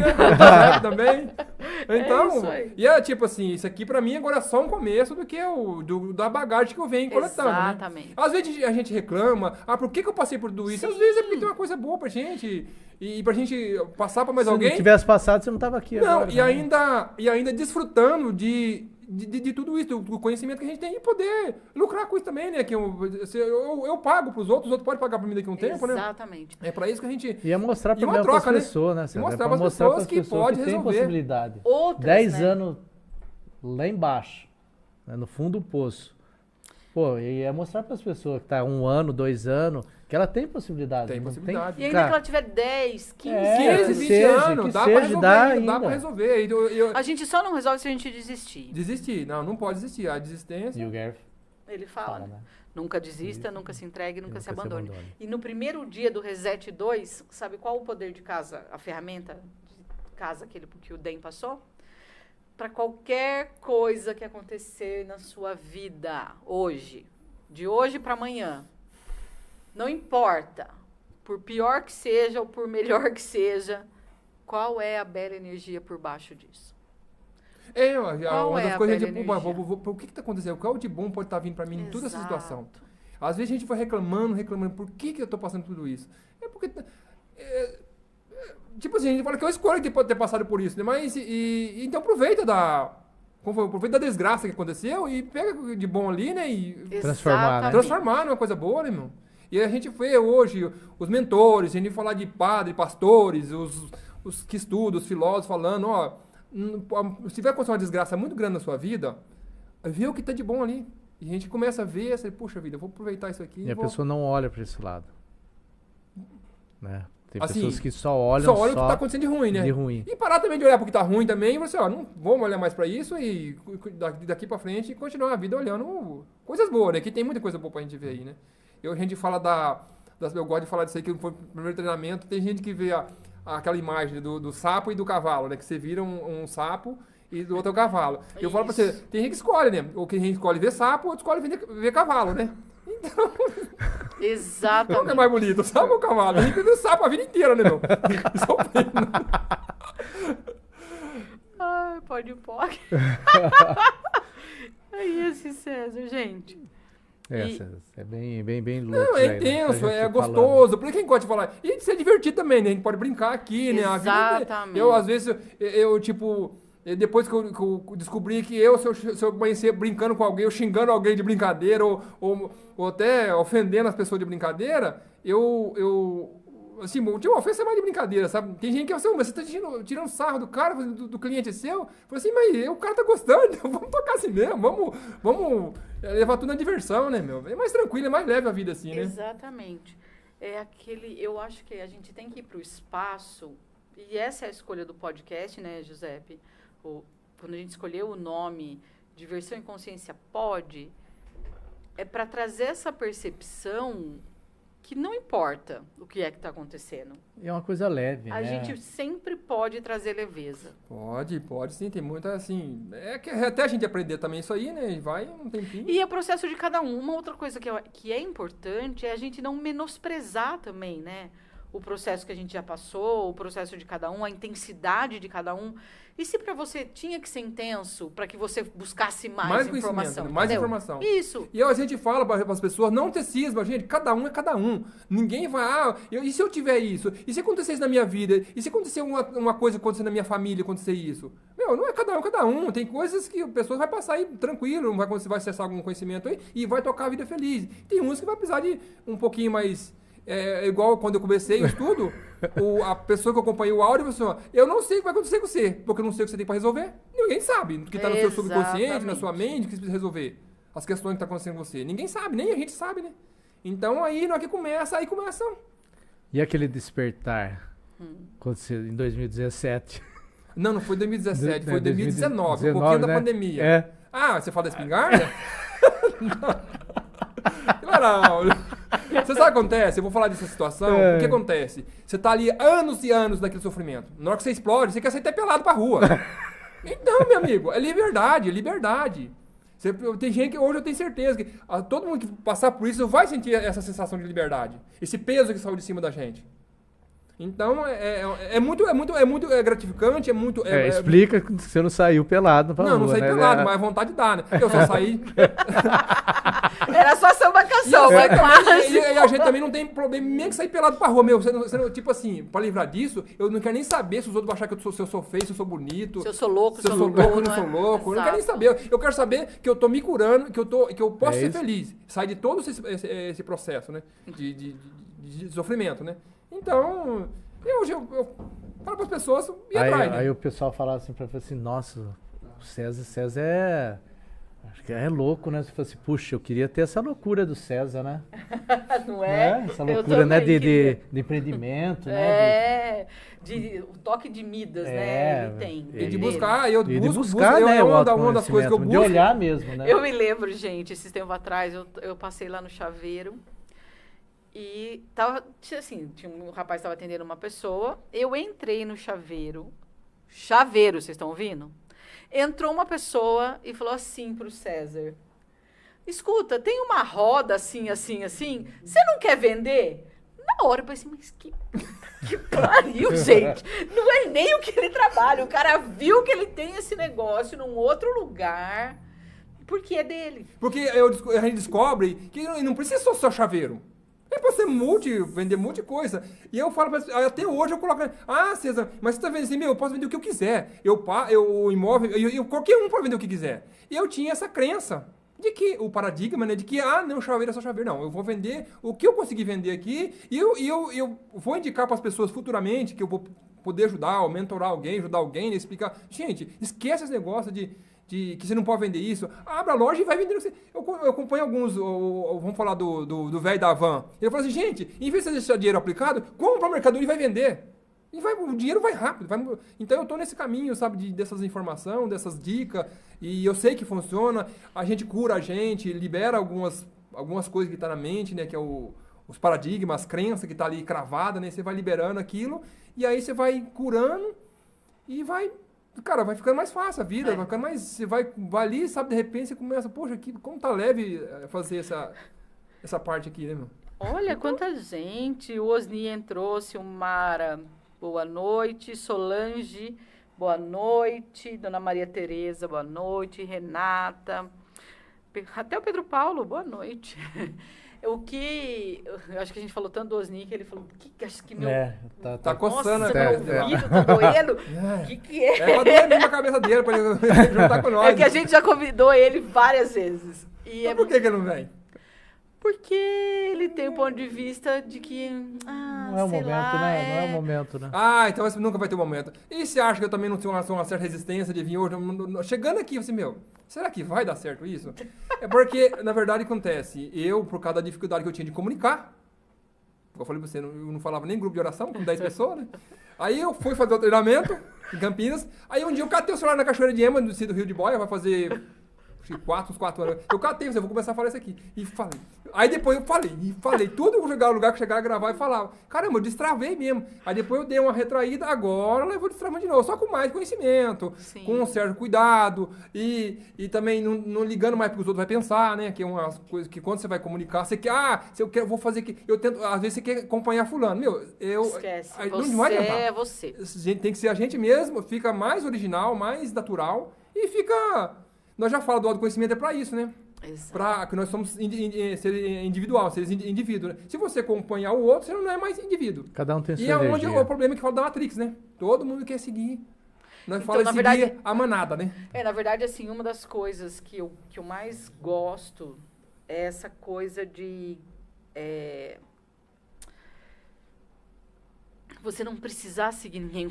S3: Giuseppe também. Então,
S1: isso aí.
S3: e é tipo assim, isso aqui pra mim agora é só um começo do que da bagagem que eu venho coletando, né?
S1: Exatamente.
S3: Às vezes a gente reclama, por que eu passei por tudo isso? Às vezes é porque tem uma coisa boa pra gente, e pra gente passar pra mais
S2: Se
S3: alguém.
S2: não tivesse passado, você não tava aqui
S3: Não,
S2: agora.
S3: e
S2: né?
S3: ainda desfrutando de tudo isso, do conhecimento que a gente tem e poder lucrar com isso também, né? Que eu pago pros outros, os outros podem pagar pra mim daqui a um tempo, né?
S1: Exatamente.
S3: É pra isso que a gente...
S2: E é mostrar
S3: E uma
S2: também
S3: troca,
S2: para
S3: né?
S2: as pessoas, né?
S3: E
S2: César?
S3: mostrar
S2: É pra
S3: pras
S2: mostrar
S3: pessoas
S2: pras
S3: que
S2: pessoas
S3: pode
S2: que tem
S3: resolver.
S2: possibilidade.
S1: Outras,
S2: 10
S1: né?
S2: anos lá embaixo, né, no fundo do poço. Pô, e é mostrar para as pessoas que tá 1 ano, 2 anos, que ela tem possibilidade.
S3: Tem
S2: não
S3: possibilidade.
S1: E ainda que ela tiver 10, 15
S2: É,
S3: 15,
S1: anos.
S3: 20
S2: seja,
S3: anos,
S2: que
S3: dá
S2: seja,
S3: pra resolver,
S2: dá
S3: dá
S2: ainda.
S3: pra resolver.
S1: A gente só não resolve se a gente desistir.
S3: Desistir, não pode desistir. A desistência...
S2: E o Gareth
S1: Ele fala,
S2: fala,
S1: né?
S2: né?
S1: Nunca desista, nunca se entregue, nunca se abandone.
S2: abandone.
S1: E no primeiro dia do Reset 2, sabe qual o poder de casa, a ferramenta de casa que o DEM passou? Para qualquer coisa que acontecer na sua vida hoje, de hoje para amanhã, não importa, por pior que seja ou por melhor que seja, qual é a bela energia por baixo disso?
S3: Uma
S1: Qual é
S3: das
S1: a
S3: coisas
S1: bela
S3: de...
S1: energia?
S3: O que tá acontecendo? Qual de bom pode estar vindo pra mim em toda essa situação?
S1: Exato.
S3: Às vezes a gente vai reclamando, por que eu tô passando tudo isso? É porque... tipo assim, a gente fala que eu escolho ter passado por isso, né? Mas, então aproveita aproveita da desgraça que aconteceu e pega de bom ali, né? E
S2: Transformar, né?
S3: transformar numa coisa boa, né, meu? E a gente vê hoje os mentores, a gente falar de padre, pastores, os que estudam, os filósofos falando, ó, se tiver acontecer uma desgraça muito grande na sua vida, vê o que tá de bom ali. E a gente começa a ver, assim, puxa vida, eu vou aproveitar isso aqui.
S2: E a pessoa não olha para esse lado. Né? Tem
S3: Assim,
S2: pessoas que só olham
S3: o que tá acontecendo de ruim, né?
S2: de ruim.
S3: E parar também de olhar pro que tá ruim também, e você, ó, não vamos olhar mais pra isso e daqui pra frente e continuar a vida olhando coisas boas, né? Que tem muita coisa boa pra gente ver aí, né? A gente fala eu gosto de falar disso aí, que foi o primeiro treinamento, tem gente que vê aquela imagem do sapo e do cavalo, né? Que você vira um sapo e do outro é o cavalo. Eu falo pra você, tem gente que escolhe, né? Ou que a gente escolhe ver sapo, outro escolhe ver cavalo, né? Então, qual que é
S1: Exatamente.
S3: mais bonito, o sapo ou o cavalo? A gente vê o sapo a vida inteira, né, meu? Só pena.
S1: Ai, pode. É esse César, gente.
S2: É bem louco.
S3: Não, é intenso, é gostoso. Por que a gente gosta de falar? E de ser divertido também, né? A gente pode brincar aqui, né?
S1: Exatamente.
S3: Às vezes, depois que eu descobri que se eu amanhecer brincando com alguém, ou xingando alguém de brincadeira, ou até ofendendo as pessoas de brincadeira, assim, uma ofensa é mais de brincadeira, sabe? Tem gente que você tá tirando sarro do cara, do cliente seu, fala assim, mas o cara tá gostando, então vamos tocar assim mesmo, vamos levar tudo na diversão, né, meu? É mais tranquilo, é mais leve a vida assim, né?
S1: Exatamente. Eu acho que a gente tem que ir pro espaço, e essa é a escolha do podcast, né, Giuseppe? Quando a gente escolheu o nome Diversão e Consciência Pode, é para trazer essa percepção que não importa o que é que está acontecendo.
S2: É uma coisa leve,
S1: A
S2: né?
S1: gente sempre pode trazer leveza.
S3: Pode sim, tem muita, assim... que até a gente aprender também isso aí, né? Vai um tempinho.
S1: E é processo de cada um. Uma outra coisa que é importante é a gente não menosprezar também, né? O processo que a gente já passou, o processo de cada um, a intensidade de cada um. E se para você tinha que ser intenso para que você buscasse mais informação?
S3: Mais
S1: entendeu?
S3: informação.
S1: Isso.
S3: E a gente fala para as pessoas, não ter cisma, gente, cada um é cada um. Ninguém vai, e se eu tiver isso? E se acontecer isso na minha vida? E se acontecer uma coisa acontecer na minha família, acontecer isso? Meu, não é cada um. Tem coisas que a pessoa vai passar aí tranquilo, vai acessar algum conhecimento aí e vai tocar a vida feliz. Tem uns que vai precisar de um pouquinho mais... igual quando eu comecei o estudo, a pessoa que eu acompanhei o áudio falou assim, eu não sei o que vai acontecer com você, porque eu não sei o que você tem para resolver. Ninguém sabe o que está no seu subconsciente, na sua mente, o que você precisa resolver. As questões que estão acontecendo com você. Ninguém sabe, nem a gente sabe, né? Então aí, na hora que começa,
S2: E aquele despertar? Aconteceu em 2017.
S3: Não foi 2017, foi 2019,
S2: 2019,
S3: um pouquinho da
S2: né?
S3: pandemia.
S2: É.
S3: Ah, você fala da espingarda? Não. Você sabe o que acontece? Eu vou falar dessa situação. O que acontece? Você tá ali anos e anos naquele sofrimento. Na hora que você explode, você quer sair até pelado pra rua. Então, meu amigo, é liberdade, é liberdade. Tem gente que hoje eu tenho certeza que todo mundo que passar por isso vai sentir essa sensação de liberdade. Esse peso que saiu de cima da gente. Então, é muito gratificante,
S2: Explica que você não saiu pelado pra
S3: Não, não
S2: rua,
S3: saí
S2: né?
S3: pelado, mas a vontade dá, né? Eu só saí...
S1: Era só samba canção, mas quase.
S3: E a gente também não tem problema nem que sair pelado pra rua, meu. Tipo assim, pra livrar disso, eu não quero nem saber se os outros vão achar que se eu sou feio, se eu sou bonito.
S1: Se eu sou louco,
S3: se eu sou louco, não sou louco. Eu não quero nem saber. Eu quero saber que eu tô me curando, que eu posso ser feliz. Sair de todo esse processo, né? De sofrimento, né? Então, eu falo pras pessoas ir atrás, né?
S2: Aí o pessoal falava assim pra você assim, nossa, o César é... Acho que é louco, né? Você fala assim, puxa, eu queria ter essa loucura do César, né?
S1: Não é?
S2: Né? Essa loucura, né? De empreendimento, né?
S1: O toque de Midas, né? Ele tem.
S3: E de buscar, eu busco,
S2: né?
S3: uma das coisas que eu busco.
S2: De olhar mesmo, né?
S1: Eu me lembro, gente, esses tempos atrás, eu passei lá no Chaveiro e tava, assim, tinha um rapaz que estava atendendo uma pessoa, eu entrei no Chaveiro, vocês estão ouvindo? Entrou uma pessoa e falou assim pro César, escuta, tem uma roda assim, assim, assim, você não quer vender? Na hora eu pensei, mas que pariu, gente. Não é nem o que ele trabalha. O cara viu que ele tem esse negócio num outro lugar, porque é dele.
S3: Porque a gente descobre que não precisa só chaveiro. É pra ser vender multi coisa. E eu falo pra até hoje eu coloco, César, mas você tá vendo assim, eu posso vender o que eu quiser. O imóvel, qualquer um pode vender o que quiser. E eu tinha essa crença de que, o paradigma, né, de que, não, chaveiro é só chaveiro. Não, eu vou vender o que eu conseguir vender aqui e eu vou indicar para as pessoas futuramente que eu vou poder ajudar, ou mentorar alguém, ajudar alguém, né, explicar. Gente, esquece esse negócio de que você não pode vender isso. Abra a loja e vai vender. Eu acompanho alguns, vamos falar do velho da van. Ele falou assim, gente, em vez de você deixar dinheiro aplicado, compra a mercadoria e vai vender. O dinheiro vai rápido. Então eu tô nesse caminho, sabe, dessas informações, dessas dicas, e eu sei que funciona. A gente cura a gente, libera algumas coisas que tá na mente, né, que é os paradigmas, as crenças que tá ali cravada, né, você vai liberando aquilo, e aí você vai curando e vai ficando mais fácil a vida, vai ficando mais, você vai ali, sabe, de repente você começa, poxa, como tá leve fazer essa parte aqui, né, meu?
S1: Olha quanta gente, o Osni entrou, Silmara, boa noite, Solange, boa noite, Dona Maria Tereza, boa noite, Renata, até o Pedro Paulo, boa noite. Eu acho que a gente falou tanto do Osni que ele falou, acho que meu...
S3: Tá coçando,
S1: nossa, meu ouvido tá doendo, o que é?
S3: É pra doer mesmo a cabeça dele, pra ele juntar com nós.
S1: É que a gente já convidou ele várias vezes.
S3: Mas por que ele não vem?
S1: Porque ele tem o ponto de vista de que,
S2: não é o momento, né? Não é o momento, né?
S3: Então esse nunca vai ter um momento. E você acha que eu também não tenho uma certa resistência de vir hoje? Chegando aqui, assim, será que vai dar certo isso? É porque, na verdade, acontece. Por causa da dificuldade que eu tinha de comunicar, eu falei pra você, eu não falava nem grupo de oração, com 10 pessoas, né? Aí eu fui fazer o treinamento em Campinas. Aí um dia eu catei o celular na Cachoeira de Ema, do Rio de Boia, vai fazer... uns 4 anos. Eu catei, eu vou começar a falar isso aqui. E falei. Aí depois eu falei. Tudo eu chegar no lugar que chegar a gravar e falava. Caramba, eu destravei mesmo. Aí depois eu dei uma retraída, agora eu vou destravar de novo. Só com mais conhecimento,
S1: Sim.
S3: com um certo cuidado. E também não ligando mais porque os outros vão pensar, né? Que é umas coisas que quando você vai comunicar, você quer, vou fazer aqui. Eu tento, às vezes você quer acompanhar fulano.
S1: Esquece.
S3: Não vai adiantar.
S1: É você.
S3: Tem que ser a gente mesmo, fica mais original, mais natural e fica... Nós já falamos do autoconhecimento, é para isso, né? Para que nós somos ser individual, seres indivíduo, né? Se você acompanhar o outro, você não é mais indivíduo.
S2: Cada um tem sua
S3: energia. E é onde o problema que fala da Matrix, né? Todo mundo quer seguir. Nós falamos de seguir a manada, né?
S1: Na verdade, assim, uma das coisas que eu mais gosto é essa coisa de... você não precisar seguir ninguém.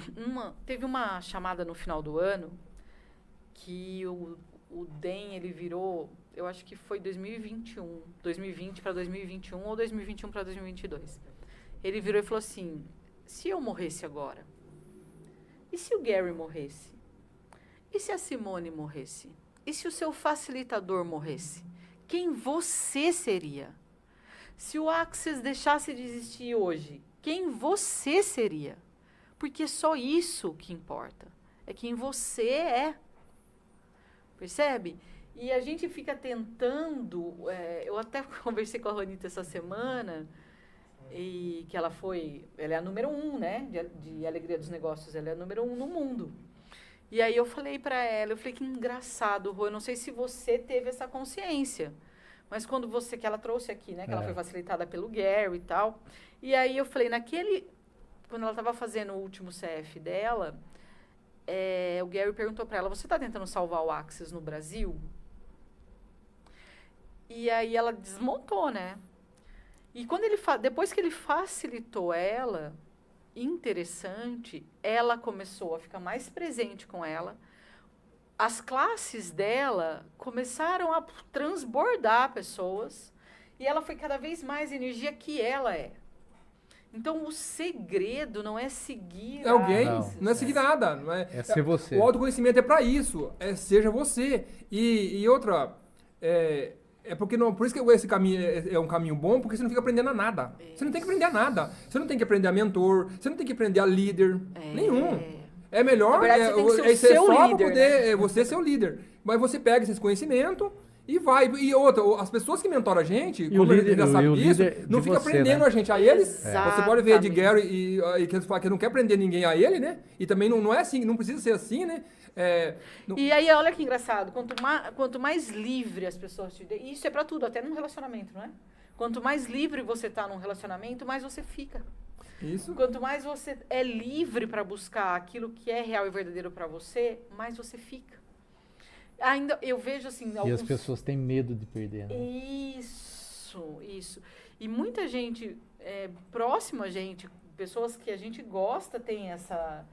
S1: Teve uma chamada no final do ano que o DEM, ele virou, eu acho que foi 2020 para 2021 ou 2021 para 2022. Ele virou e falou assim, se eu morresse agora? E se o Gary morresse? E se a Simone morresse? E se o seu facilitador morresse? Quem você seria? Se o Access deixasse de existir hoje, quem você seria? Porque é só isso que importa. É quem você é. Percebe? E a gente fica tentando... eu até conversei com a Ronita essa semana. e que ela é a número 1, né, de Alegria dos Negócios, ela é a número 1 no mundo. E aí eu falei pra ela, que engraçado, Rô, eu não sei se você teve essa consciência, mas quando que ela trouxe aqui, né, que ela foi facilitada pelo Gary e tal, e aí eu falei, quando ela estava fazendo o último CF dela, o Gary perguntou pra ela, você tá tentando salvar o Axis no Brasil? E aí ela desmontou, né? E quando depois que ele facilitou ela, interessante, ela começou a ficar mais presente com ela. As classes dela começaram a transbordar pessoas e ela foi cada vez mais energia que ela é. Então, o segredo não é seguir
S3: alguém, não é seguir nada. Não
S2: é ser você.
S3: O autoconhecimento é para isso, seja você. E outra, porque não, por isso que esse caminho é um caminho bom, porque você não fica aprendendo nada. Isso. Você não tem que aprender a nada. Você não tem que aprender a mentor, você não tem que aprender a líder, nenhum. É melhor,
S1: verdade, você tem que ser o seu líder,
S3: poder,
S1: né?
S3: Você ser o líder. Mas você pega esse conhecimento e vai. E outra, as pessoas que mentoram a gente, como ele já sabe disso, não fica aprendendo, né, a gente a eles. Você pode ver de Gary e que eles falam que não quer aprender ninguém a ele, né? E também não é assim, não precisa ser assim, né?
S1: E aí, olha que engraçado, quanto mais livre as pessoas te dêem, isso é pra tudo, até num relacionamento, não é? Quanto mais livre você tá num relacionamento, mais você fica.
S3: Isso.
S1: Quanto mais você é livre para buscar aquilo que é real e verdadeiro para você, mais você fica. Ainda eu vejo assim...
S2: E as pessoas têm medo de perder, né?
S1: Isso. E muita gente próxima a gente, pessoas que a gente gosta, tem essa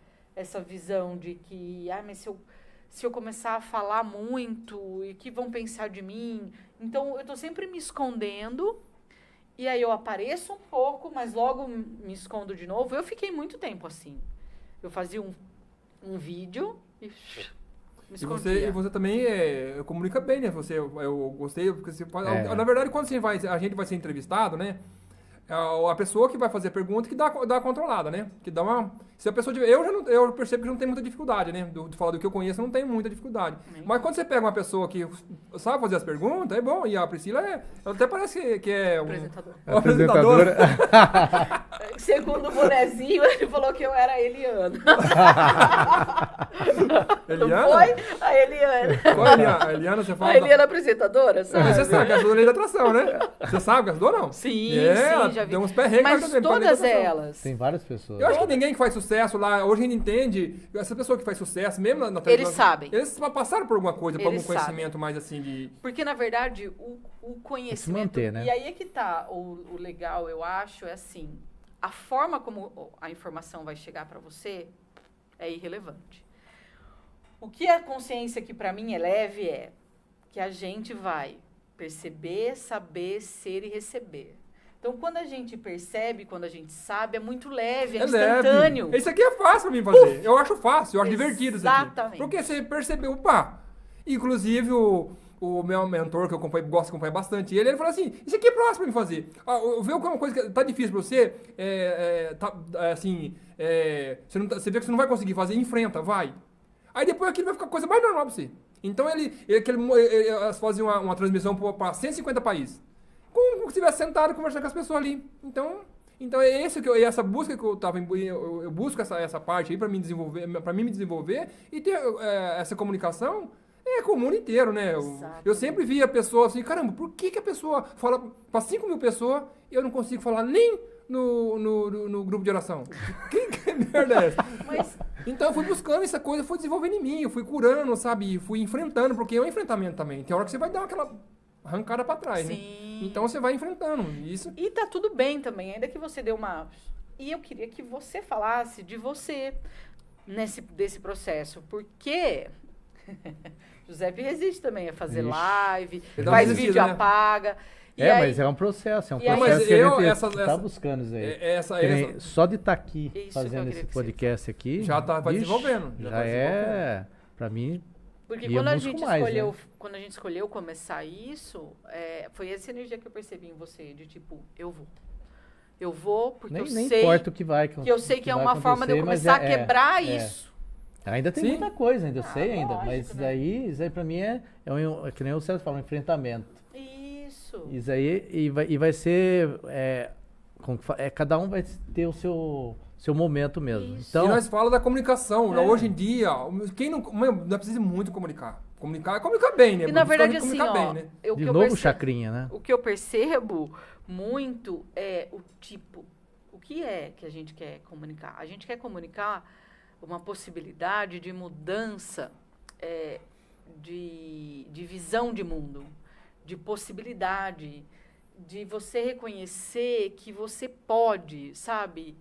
S1: visão de que, mas se eu começar a falar muito, e que vão pensar de mim? Então, eu tô sempre me escondendo, e aí eu apareço um pouco, mas logo me escondo de novo. Eu fiquei muito tempo assim. Eu fazia um vídeo e me escondia.
S3: E você também comunica bem, né? Eu gostei, porque na verdade, quando a gente vai ser entrevistado, né? A pessoa que vai fazer a pergunta que dá a controlada, né? Que dá uma... Se a pessoa eu percebo que não tem muita dificuldade, né? De falar do que eu conheço, eu não tenho muita dificuldade. Mas quando você pega uma pessoa que sabe fazer as perguntas, é bom. E a Priscila, ela até parece que é uma apresentadora.
S1: Segundo o bonezinho, ele falou que eu era a Eliana.
S3: Eliana?
S1: Não foi? A Eliana.
S3: Qual a Eliana? Você fala
S1: a Eliana apresentadora, sabe?
S3: Você sabe que é a lei da atração, né? Você sabe que ajudou, não?
S1: Sim, já vi.
S3: Deu uns pé-regos.
S1: Mas todas elas.
S2: Tem várias pessoas.
S3: Eu acho que ninguém que faz sucesso lá, hoje a gente entende, essa pessoa que faz sucesso, mesmo na televisão...
S1: Eles sabem.
S3: Eles passaram por alguma coisa, por algum conhecimento mais assim de...
S1: Porque, na verdade, o conhecimento...
S2: Se manter, né?
S1: E aí é que tá o legal, eu acho, é assim, a forma como a informação vai chegar para você é irrelevante. O que a consciência que para mim é leve é que a gente vai perceber, saber, ser e receber. Então, quando a gente percebe, quando a gente sabe, é muito leve, é instantâneo.
S3: Leve. Isso aqui é fácil pra mim fazer. Eu acho fácil, eu acho divertido isso aqui.
S1: Exatamente.
S3: Porque você percebeu, inclusive o meu mentor, que eu gosto de acompanhar bastante, ele falou assim, isso aqui é próximo pra mim fazer. Vê uma coisa que tá difícil pra você, você vê que você não vai conseguir fazer, enfrenta, vai. Aí depois aquilo vai ficar coisa mais normal pra você. Então eles faziam uma transmissão para 150 países. Como se estivesse sentado conversando com as pessoas ali. Então é essa busca que eu busco essa parte aí para me desenvolver e ter essa comunicação com o mundo inteiro, né? Eu sempre via pessoas assim, caramba, por que a pessoa fala para 5.000 pessoas e eu não consigo falar nem no grupo de oração? Que merda é essa? Então eu fui buscando essa coisa, fui desenvolvendo em mim, eu fui curando, sabe? Fui enfrentando, porque é um enfrentamento também. Tem hora que você vai dar aquela arrancada pra trás,
S1: Sim.
S3: né? Então você vai enfrentando isso.
S1: E tá tudo bem também, ainda que você dê uma... E eu queria que você falasse de você desse processo, porque Giuseppe resiste também a fazer live, faz vídeo, apaga.
S2: Mas é um processo, que a gente tá buscando isso aí. Só de estar aqui fazendo esse podcast aqui...
S3: Já tá desenvolvendo.
S2: Pra mim...
S1: Porque quando a gente escolheu começar isso, foi essa energia que eu percebi em você, de tipo, eu vou porque
S2: eu sei... Nem importa o que vai
S1: que eu sei que é uma forma de eu começar a quebrar isso.
S2: Ainda tem muita coisa, eu sei ainda, mas isso aí pra mim é que nem o César fala, um enfrentamento.
S1: Isso.
S2: Isso aí, e vai ser cada um vai ter o seu momento mesmo.
S1: Isso.
S2: Então,
S3: E nós falamos da comunicação. Hoje em dia, quem não precisa muito comunicar. Comunicar bem, né?
S1: E na verdade, assim,
S3: Comunicar
S1: ó,
S3: bem, né?
S2: de novo, chacrinha, né?
S1: O que eu percebo muito é o tipo, o que é que a gente quer comunicar? A gente quer comunicar uma possibilidade de mudança de visão de mundo, de possibilidade, de você reconhecer que você pode, sabe?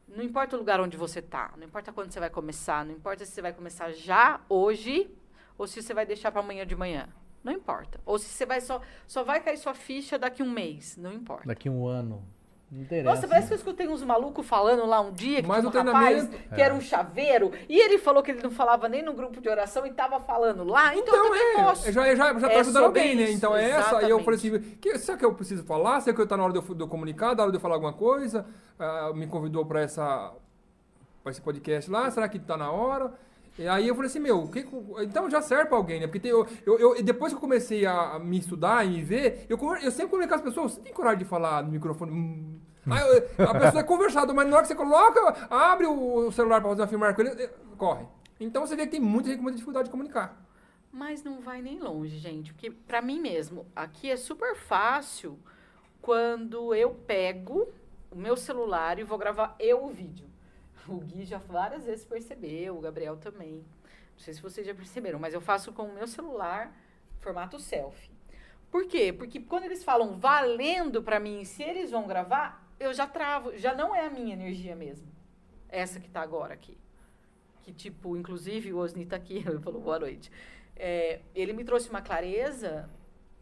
S1: Não importa o lugar onde você está, não importa quando você vai começar, não importa se você vai começar já, hoje, ou se você vai deixar para amanhã de manhã. Não importa. Ou se você vai só vai cair sua ficha daqui um mês. Não importa.
S2: Daqui um ano. Não interessa.
S1: Nossa, parece que eu escutei uns malucos falando lá um dia que
S3: Mas
S1: tinha um
S3: o
S1: rapaz
S3: treinamento-
S1: que era um chaveiro. E ele falou que ele não falava nem no grupo de oração e tava falando lá. Então eu também posso.
S3: Já tá
S1: É
S3: ajudando
S1: sobre
S3: alguém, né?
S1: isso,
S3: Então é essa. Aí eu falei
S1: exatamente.
S3: assim, será que eu preciso falar? Será que tá na hora de eu comunicar? Da hora de eu falar alguma coisa? Me convidou pra esse podcast lá, será que tá na hora? E aí eu falei assim, então já serve pra alguém, né? Porque depois que eu comecei a me estudar e me ver, eu sempre comunico com as pessoas, você tem coragem de falar no microfone? Aí a pessoa é conversada, mas na hora que você coloca, abre o celular pra fazer uma filmar com ele, corre. Então você vê que tem muita gente com muita dificuldade de comunicar.
S1: Mas não vai nem longe, gente. Porque pra mim mesmo, aqui é super fácil quando eu pego o meu celular e vou gravar o vídeo. O Gui já várias vezes percebeu, o Gabriel também. Não sei se vocês já perceberam, mas eu faço com o meu celular, formato selfie. Por quê? Porque quando eles falam valendo pra mim, se eles vão gravar, eu já travo. Já não é a minha energia mesmo. Essa que tá agora aqui. Que tipo, inclusive o Osni tá aqui, ele falou boa noite. Ele me trouxe uma clareza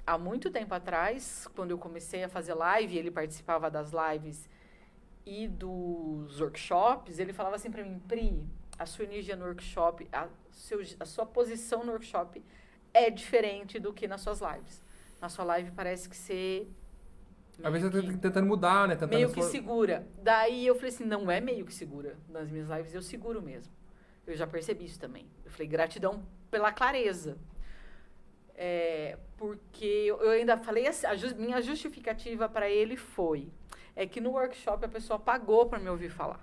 S1: há muito tempo atrás, quando eu comecei a fazer live, ele participava das lives e dos workshops, ele falava assim pra mim, Pri, a sua energia no workshop, a sua posição no workshop é diferente do que nas suas lives. Na sua live parece que você...
S3: Às vezes você tá tentando mudar, né?
S1: meio que segura. Daí eu falei assim, não é meio que segura. Nas minhas lives eu seguro mesmo. Eu já percebi isso também. Eu falei, gratidão pela clareza. Porque eu ainda falei assim, minha justificativa para ele foi... É que no workshop a pessoa pagou para me ouvir falar.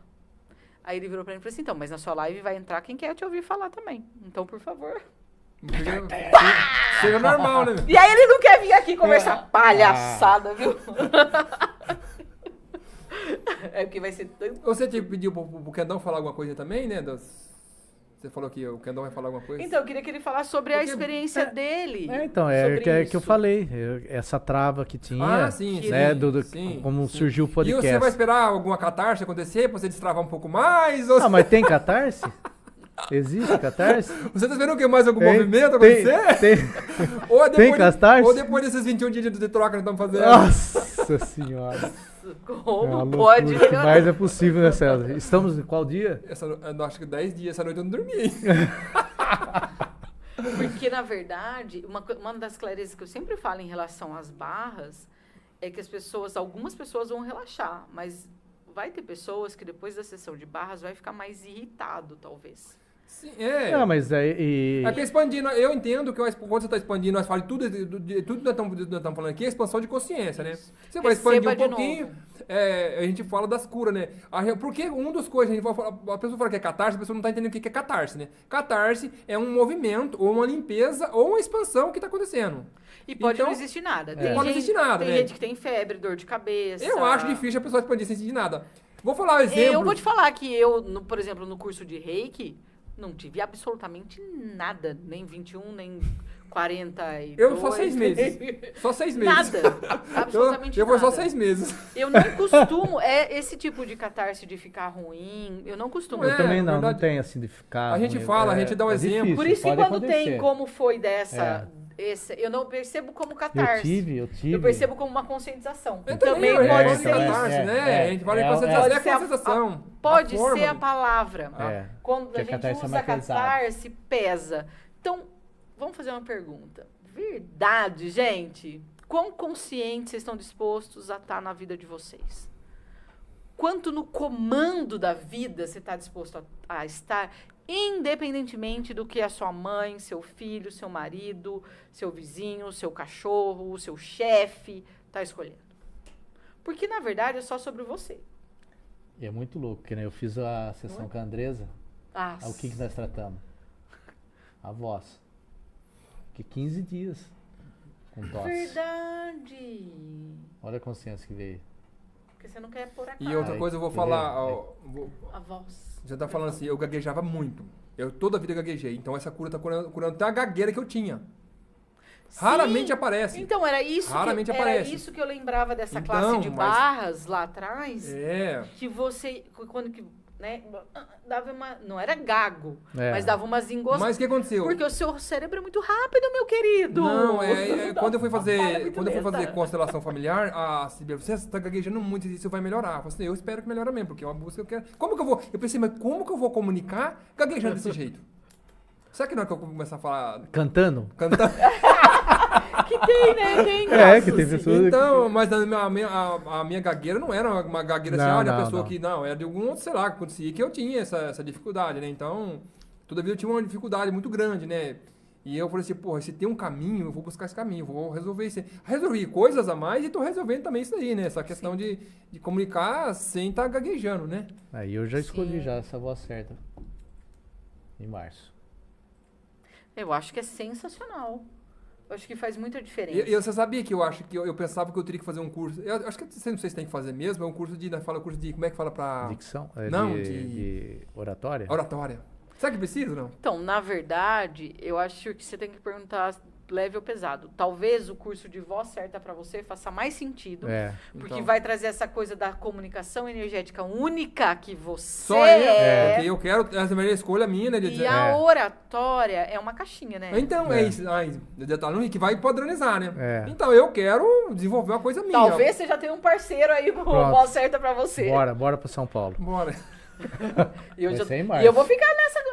S1: Aí ele virou para mim e falou assim, então, mas na sua live vai entrar quem quer te ouvir falar também. Então, por favor.
S3: Seja normal, né?
S1: E aí ele não quer vir aqui conversar palhaçada, viu? É porque vai ser tanto...
S3: Você pediu pro Kendall falar alguma coisa também, né? Você falou que o Kendall vai falar alguma coisa?
S1: Então, eu queria que ele falasse sobre a experiência dele.
S2: Então, que eu falei. Essa trava que tinha,
S3: sim,
S2: né?
S3: sim.
S2: Como surgiu o podcast.
S3: E você vai esperar alguma catarse acontecer pra você destravar um pouco mais? Ou...
S2: Ah, mas tem catarse? Existe catarse?
S3: Você tá esperando o quê? Mais algum movimento acontecer?
S2: Tem catarse?
S3: Ou depois desses 21 dias de troca que nós estamos fazendo?
S2: Nossa senhora.
S1: Como pode melhorar?
S2: Mas é possível, né, César? Estamos em qual dia?
S3: Acho que 10 dias, essa noite eu não dormi.
S1: Porque, na verdade, uma das clarezas que eu sempre falo em relação às barras é que algumas pessoas vão relaxar, mas vai ter pessoas que depois da sessão de barras vai ficar mais irritado, talvez.
S3: Sim,
S2: Não, mas aí...
S3: É que expandindo, eu entendo que quando você está expandindo, nós falamos tudo que nós estamos falando aqui é expansão de consciência, né? Você vai expandir um pouquinho, a gente fala das curas, né? Porque uma das coisas, a pessoa fala que é catarse, a pessoa não está entendendo o que é catarse, né? Catarse é um movimento, ou uma limpeza, ou uma expansão que está acontecendo.
S1: E pode não existir nada.
S3: Pode não existir nada,
S1: tem
S3: né?
S1: gente que tem febre, dor de cabeça.
S3: Eu acho difícil a pessoa expandir sem sentir nada. Vou falar um exemplo.
S1: Eu vou te falar que eu, por exemplo, no curso de Reiki, não tive absolutamente nada. Nem 21, nem 42.
S3: Eu só 6 meses. Só 6 meses.
S1: Nada. Absolutamente
S3: eu vou
S1: nada.
S3: só 6 meses.
S1: Eu não costumo, esse tipo de catarse de ficar ruim, eu não costumo.
S2: Eu também não
S3: verdade.
S2: tem assim de ficar...
S3: A gente fala, a gente dá um exemplo.
S2: difícil,
S1: Por isso que
S2: pode
S1: quando
S2: acontecer.
S1: tem como foi eu não percebo como catarse.
S2: Eu tive.
S1: Eu percebo como uma conscientização.
S3: Eu
S1: Também
S3: também,
S1: pode
S3: pode
S1: ser
S3: ser
S1: isso.
S3: catarse, né? A gente fala de conscientização,
S1: Pode
S3: é
S1: ser a
S3: conscientização.
S1: Pode
S3: A forma.
S1: ser a palavra. Quando
S2: que
S1: a
S2: a
S1: gente
S2: catarse é
S1: usa
S2: mais pesado.
S1: catarse, pesa. Então, vamos fazer uma pergunta. Verdade, gente? Quão conscientes vocês estão dispostos a estar na vida de vocês? Quanto no comando da vida você está disposto a estar, independentemente do que a sua mãe, seu filho, seu marido, seu vizinho, seu cachorro, seu chefe está escolhendo? Porque, na verdade, é só sobre você.
S2: E é muito louco, porque né, eu fiz a sessão com a Andresa.
S1: Ah,
S2: O que nós tratamos? A voz. Que 15 dias com tosse.
S1: verdade.
S2: Olha a consciência que veio.
S1: Porque você não quer pôr a cara.
S3: E outra
S2: Aí,
S3: coisa eu vou
S2: entendeu?
S3: falar,
S2: Aí.
S1: A voz.
S3: você tá falando assim, eu gaguejava muito. Eu toda a vida gaguejei, então essa cura tá curando até a gagueira que eu tinha. Raramente
S1: Sim.
S3: aparece.
S1: Então, era isso,
S3: Raramente
S1: era
S3: aparece.
S1: isso que eu lembrava dessa
S3: Então,
S1: classe de
S3: mas-
S1: barras lá atrás.
S3: É.
S1: Que você, quando que, né, dava uma, não era gago,
S2: É.
S1: mas dava umas engostadas.
S3: Mas o que aconteceu?
S1: Porque o seu cérebro é muito rápido, meu querido.
S3: Não, quando eu fui
S1: Para
S3: fazer,
S1: muito
S3: quando eu fui
S1: lenta.
S3: fazer constelação familiar, a Sibeli, você está gaguejando muito, isso vai melhorar. Eu falei assim, eu espero que melhore mesmo, porque é uma busca que eu quero. Como que eu vou? Eu pensei, mas como que eu vou comunicar gaguejando desse jeito? Será que na hora que eu começar a falar
S2: Cantando?
S3: cantar?
S1: Que tem, né? Tem
S2: É,
S1: casos,
S2: que tem
S1: assim.
S2: pessoas-
S3: Então, mas a minha gagueira não era uma gagueira assim,
S2: Não,
S3: da
S2: não,
S3: pessoa
S2: não.
S3: que. Não, era de algum outro, sei lá, que acontecia que eu tinha essa dificuldade, né? Então, toda vida eu tinha uma dificuldade muito grande, né? E eu falei assim, porra, se tem um caminho, eu vou buscar esse caminho, vou resolver isso. Resolvi coisas a mais e tô resolvendo também isso aí, né? Essa questão de comunicar sem estar gaguejando, né?
S2: Aí eu já escolhi
S1: Sim.
S2: já essa voz certa. Em março.
S1: Eu acho que é sensacional. Eu acho que faz muita diferença.
S3: E você sabia que eu acho que eu pensava que eu teria que fazer um curso. Eu acho que você não sei se tem que fazer mesmo, é um curso de. Fala curso de. Como é que fala pra.
S2: Dicção?
S3: Não,
S2: de oratória?
S3: Oratória. Será que precisa, não?
S1: Então, na verdade, eu acho que você tem que perguntar leve ou pesado. Talvez o curso de voz certa pra você faça mais sentido.
S2: É.
S1: Porque
S3: Então.
S1: vai trazer essa coisa da comunicação energética única que você
S3: Só eu.
S1: é.
S3: Porque eu quero. Essa é a minha escolha minha, né? De
S1: E
S3: dizer,
S1: a
S2: É.
S1: oratória é uma caixinha, né?
S3: Então, é isso. Detalhe que vai padronizar, né?
S2: É.
S3: Então, eu quero desenvolver uma coisa minha.
S1: Talvez você já tenha um parceiro aí com
S2: Pronto.
S1: voz certa pra você.
S2: Bora pra São Paulo.
S3: Bora.
S1: E eu,
S2: Vai
S1: já-
S2: ser em
S1: e
S2: março.
S1: eu vou ficar nessa.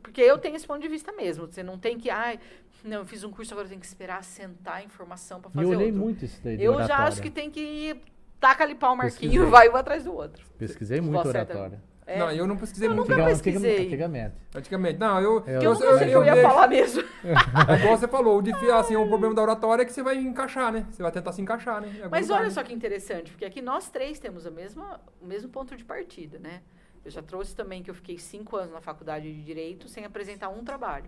S1: Porque eu tenho esse ponto de vista mesmo. Você não tem que. Ai, não, eu fiz um curso, agora eu tenho que esperar assentar a informação pra
S2: E
S1: fazer
S2: eu olhei
S1: outro.
S2: muito isso daí de
S1: Eu
S2: oratória.
S1: já acho que tem que ir. Taca ali pau o marquinho
S2: Pesquisei.
S1: e vai um atrás do outro.
S2: Pesquisei muito
S1: Voz certa.
S2: oratória.
S1: É.
S3: Não, eu não pesquisei
S1: Eu
S3: muito.
S1: nunca pesquisei.
S2: Antigamente.
S3: Antigamente. Não, eu.
S2: Eu-
S1: Eu nunca sei o que eu ia
S3: vejo-
S1: falar mesmo.
S3: É igual você falou, o problema da oratória é que você vai encaixar, né? Você vai tentar se encaixar, né? Em algum
S1: Mas
S3: lugar,
S1: olha
S3: né?
S1: só que interessante, porque aqui nós três temos o mesmo ponto de partida, né? Eu já trouxe também que eu fiquei 5 anos na faculdade de Direito sem apresentar um trabalho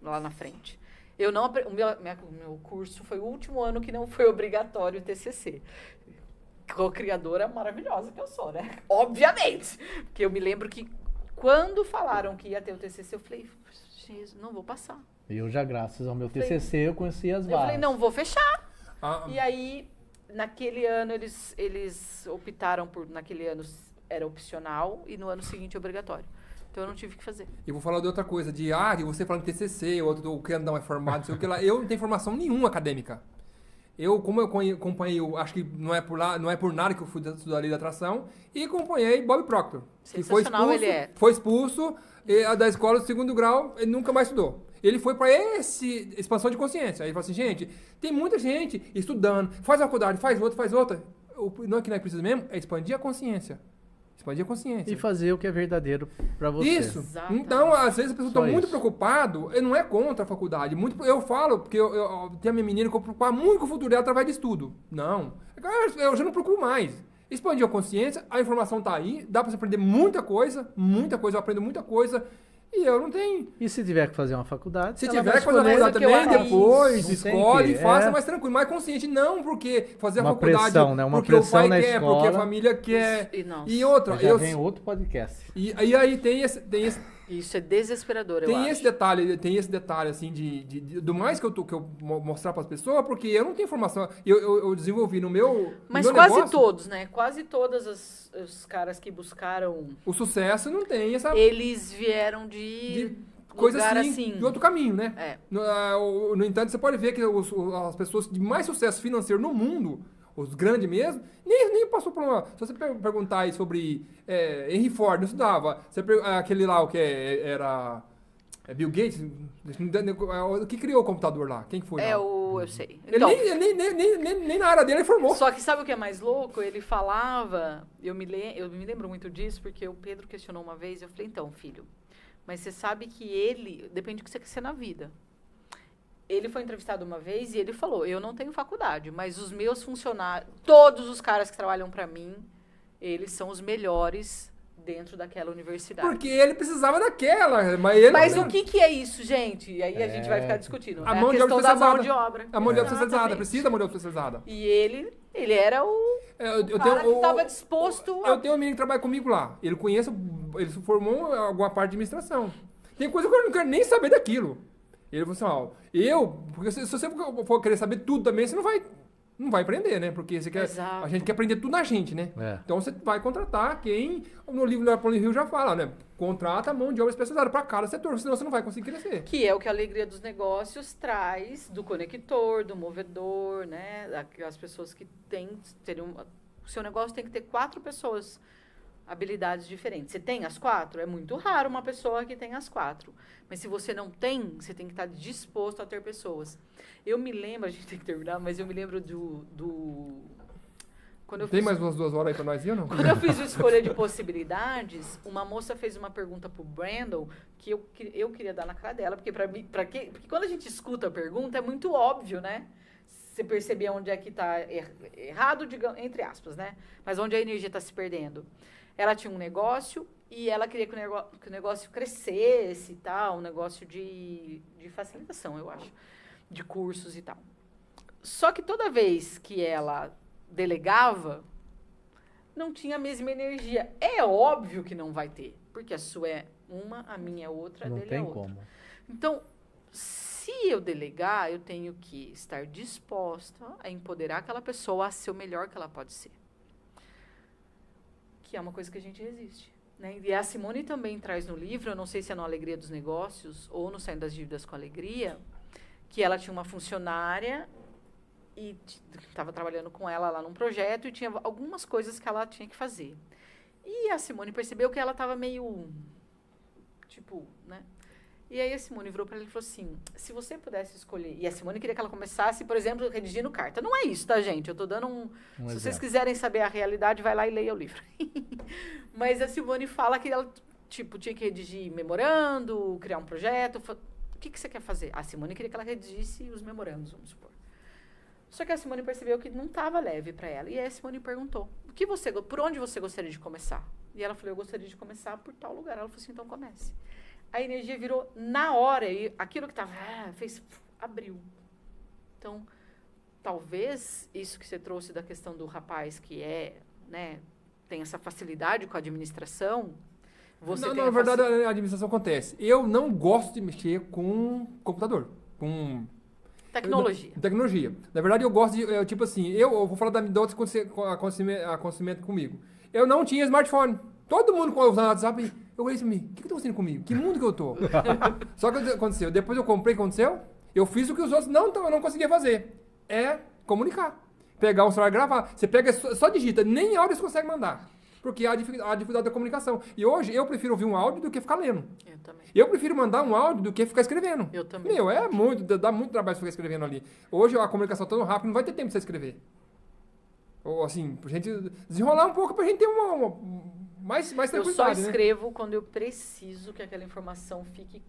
S1: lá na frente. Eu não, o meu curso foi o último ano que não foi obrigatório o TCC. Co-criadora maravilhosa que eu sou, né? Obviamente! Porque eu me lembro que quando falaram que ia ter o TCC, eu falei, Jesus, não vou passar.
S2: E eu já, graças ao meu
S1: Falei-
S2: TCC, eu conheci as
S1: Eu
S2: barras.
S1: falei, não, vou fechar.
S3: Ah,
S1: E aí, naquele ano, eles optaram por, naquele ano era opcional e no ano seguinte obrigatório. Então eu não tive que fazer.
S3: eu vou falar de outra coisa, de você falando de TCC, o outro querendo dar uma informada, não sei o que lá. Eu não tenho formação nenhuma acadêmica. Como eu acompanhei, acho que não é por nada que eu fui estudar lei da atração, e acompanhei Bob Proctor, que foi
S1: Sensacional
S3: expulso,
S1: ele é.
S3: foi expulso da escola do segundo grau, ele nunca mais estudou. Ele foi para expansão de consciência. Aí ele falou assim, gente, tem muita gente estudando, faz faculdade, faz outra. Não é que não é preciso mesmo, é expandir a consciência. Expandir a consciência.
S2: E fazer o que é verdadeiro pra você.
S3: Isso.
S1: Exatamente.
S3: Então, às vezes, a pessoa está
S2: Só
S3: muito
S2: isso.
S3: preocupado, e não é contra a faculdade. Eu falo, porque eu tenho a minha menina que eu preocupar muito com o futuro dela através de estudo. Não. Eu já não procuro mais. Expandir a consciência, a informação está aí, dá para você aprender muita coisa, eu aprendo muita coisa, e eu não tenho.
S2: E se tiver que fazer uma faculdade,
S3: Se
S2: ela
S3: tiver
S2: vai
S3: que fazer a
S2: escolher-
S3: faculdade
S1: que eu
S3: também,
S1: acho.
S3: depois,
S2: Não tem
S3: escolhe
S2: que-
S3: e faça
S2: é.
S3: mais tranquilo, mais consciente. Não porque fazer a
S2: Uma
S3: faculdade
S2: pressão, né? Uma
S3: porque o
S2: pressão
S3: pai
S2: na
S3: quer, porque a
S2: escola.
S3: família quer.
S1: E, nossa,
S3: E outra,
S2: Já vem outro podcast.
S3: e aí tem esse
S1: isso é desesperador, eu
S3: Tem
S1: acho.
S3: esse detalhe, assim, do mais que eu mostrar para as pessoas, porque eu não tenho informação. Eu desenvolvi no meu.
S1: Mas
S3: no meu
S1: quase
S3: negócio,
S1: todos, né? Quase todos os caras que buscaram,
S3: O sucesso não tem essa
S1: eles vieram de
S3: coisa
S1: lugar
S3: assim, de outro caminho, né?
S1: É.
S3: No entanto, você pode ver que as pessoas de mais sucesso financeiro no mundo, os grandes mesmo, nem passou por uma. Se você perguntar aí sobre Henry Ford, não estudava. Aquele lá, o que era. Bill Gates, o que criou o computador lá? Quem que foi? lá?
S1: Eu sei.
S3: Ele
S1: Então,
S3: nem na área dele ele formou.
S1: só que sabe o que é mais louco? Ele falava, eu me lembro muito disso, porque o Pedro questionou uma vez, eu falei, então, filho, mas você sabe que ele, depende do que você quer ser na vida. ele foi entrevistado uma vez e ele falou, eu não tenho faculdade, mas os meus funcionários, todos os caras que trabalham para mim, eles são os melhores dentro daquela universidade.
S3: Porque ele precisava daquela, mas ele...
S1: Mas o que é isso, gente? E aí a gente vai ficar discutindo.
S3: A
S1: É
S3: mão
S1: a
S3: de obra
S1: questão da mão
S3: especializada.
S1: de obra.
S3: A mão de obra especializada,
S1: Exatamente.
S3: precisa da mão de obra especializada.
S1: E ele era o cara que estava disposto a...
S3: Eu tenho um menino que trabalha comigo lá. Ele se formou em alguma parte de administração. Tem coisa que eu não quero nem saber daquilo. Ele falou assim, porque se você for querer saber tudo também, você não vai aprender, né? Porque a gente quer aprender tudo na gente, né?
S2: É.
S3: Então você vai contratar quem, no livro da Paulo Rio já fala, né? Contrata a mão de obra especializada para cada setor, senão você não vai conseguir crescer.
S1: Que é o que a Alegria dos Negócios traz do conector, do movedor, né? As pessoas que teriam... O seu negócio tem que ter 4 pessoas, habilidades diferentes. Você tem as 4? É muito raro uma pessoa que tem as 4. Mas se você não tem, você tem que estar disposto a ter pessoas. Eu me lembro, a gente tem que terminar, mas eu me lembro quando eu
S3: Tem
S1: fiz,
S3: mais umas 2 horas aí para nós ir ou não?
S1: quando eu fiz a escolha de possibilidades, uma moça fez uma pergunta pro Brandon que eu queria dar na cara dela, porque porque quando a gente escuta a pergunta é muito óbvio, né? Você perceber onde é que está errado, entre aspas, né? Mas onde a energia está se perdendo. Ela tinha um negócio e ela queria que o negócio crescesse e tal, um negócio de facilitação, eu acho, de cursos e tal. Só que toda vez que ela delegava, não tinha a mesma energia. É óbvio que não vai ter, porque a sua é uma, a minha é outra, a
S2: Não
S1: dele é
S2: tem
S1: outra.
S2: como.
S1: Então, se eu delegar, eu tenho que estar disposta a empoderar aquela pessoa a ser o melhor que ela pode ser. Que é uma coisa que a gente resiste. Né? E a Simone também traz no livro, eu não sei se é no Alegria dos Negócios ou no Saindo das Dívidas com Alegria, que ela tinha uma funcionária e estava trabalhando com ela lá num projeto e tinha algumas coisas que ela tinha que fazer. E a Simone percebeu que ela estava meio, né? E aí a Simone virou para ele e falou assim, se você pudesse escolher... E a Simone queria que ela começasse, por exemplo, redigindo carta. Não é isso, tá, gente? Eu tô dando se vocês
S2: exemplo.
S1: quiserem saber a realidade, vai lá e leia o livro. Mas a Simone fala que ela, tinha que redigir memorando, criar um projeto. O que você quer fazer? A Simone queria que ela redigisse os memorandos, vamos supor. Só que a Simone percebeu que não estava leve para ela. E aí a Simone perguntou, por onde você gostaria de começar? E ela falou, eu gostaria de começar por tal lugar. Ela falou assim, então comece. A energia virou na hora e aquilo que estava, abriu. Então, talvez isso que você trouxe da questão do rapaz que tem essa facilidade com a administração,
S3: Na verdade, a administração acontece. Eu não gosto de mexer com computador, com
S1: tecnologia.
S3: Na verdade, eu gosto de, eu vou falar da outra acontecimento comigo. Eu não tinha smartphone. Todo mundo usando o WhatsApp, eu falei assim, o que eu tô fazendo comigo? Que mundo que eu tô? Só que aconteceu, depois eu comprei, o que aconteceu? Eu fiz o que os outros não conseguiam fazer. É comunicar. Pegar um celular e gravar. Você pega, só digita, nem áudio você consegue mandar. Porque há a dificuldade da comunicação. E hoje eu prefiro ouvir um áudio do que ficar lendo.
S1: Eu também.
S3: Eu prefiro mandar um áudio do que ficar escrevendo.
S1: Eu também.
S3: Dá muito trabalho ficar escrevendo ali. Hoje a comunicação é tão rápida, não vai ter tempo de você escrever. Ou assim, pra gente desenrolar um pouco, pra gente ter mais tranquilidade.
S1: Eu só escrevo quando eu preciso que aquela informação fique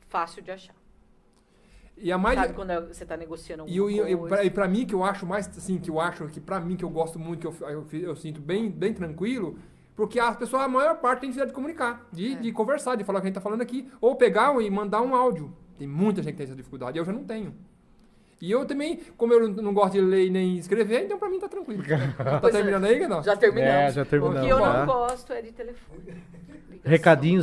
S1: fácil de achar.
S3: E
S1: sabe quando você está negociando alguma coisa?
S3: E pra mim, que eu acho mais, assim, que pra mim, que eu gosto muito, que eu sinto bem tranquilo, porque a pessoa, a maior parte, tem dificuldade de comunicar, de conversar, de falar o que a gente tá falando aqui, ou pegar e mandar um áudio. Tem muita gente que tem essa dificuldade, eu já não tenho. E eu também, como eu não gosto de ler nem escrever, então pra mim tá tranquilo. Tá terminando aí, não?
S1: Já terminamos.
S2: Já terminamos.
S1: O que eu não gosto é de telefone.
S2: Recadinho,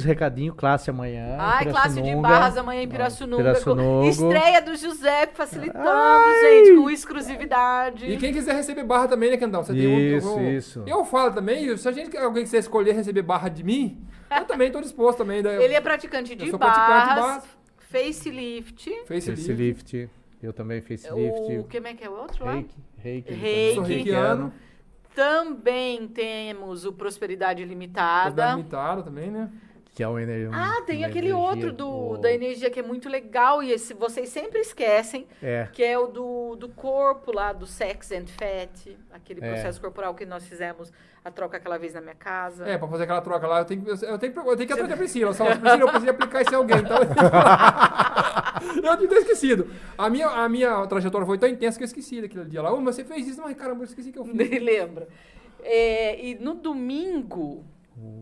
S2: classe amanhã.
S1: Classe de Barras amanhã em Pirassununga.
S2: Pirassununga.
S1: Estreia do Giuseppe, facilitando, gente, com exclusividade.
S3: E quem quiser receber barra também, né, Candão? Você
S2: Isso.
S3: Eu falo também, se alguém quiser escolher receber barra de mim, eu também tô disposto também.
S1: Ele é praticante de barras, facelift.
S2: Eu também facelift.
S1: Como é que é o outro lá?
S2: Reiki.
S3: Sou reikiano.
S1: Também temos o Prosperidade Limitada.
S3: Prosperidade Limitada também, né?
S2: Que é o energia.
S1: Tem aquele outro da energia que é muito legal e vocês sempre esquecem, que é o do corpo lá, do Sex and Fat, aquele processo corporal que nós fizemos a troca aquela vez na minha casa.
S3: Pra fazer aquela troca lá, eu tenho que atrás da Priscila. Priscila, eu preciso aplicar isso em alguém. Então... Eu devia ter esquecido. A minha trajetória foi tão intensa que eu esqueci daquele dia lá. Ô, mas você fez isso? Mas caramba, eu esqueci que eu fiz.
S1: Nem lembra. E no domingo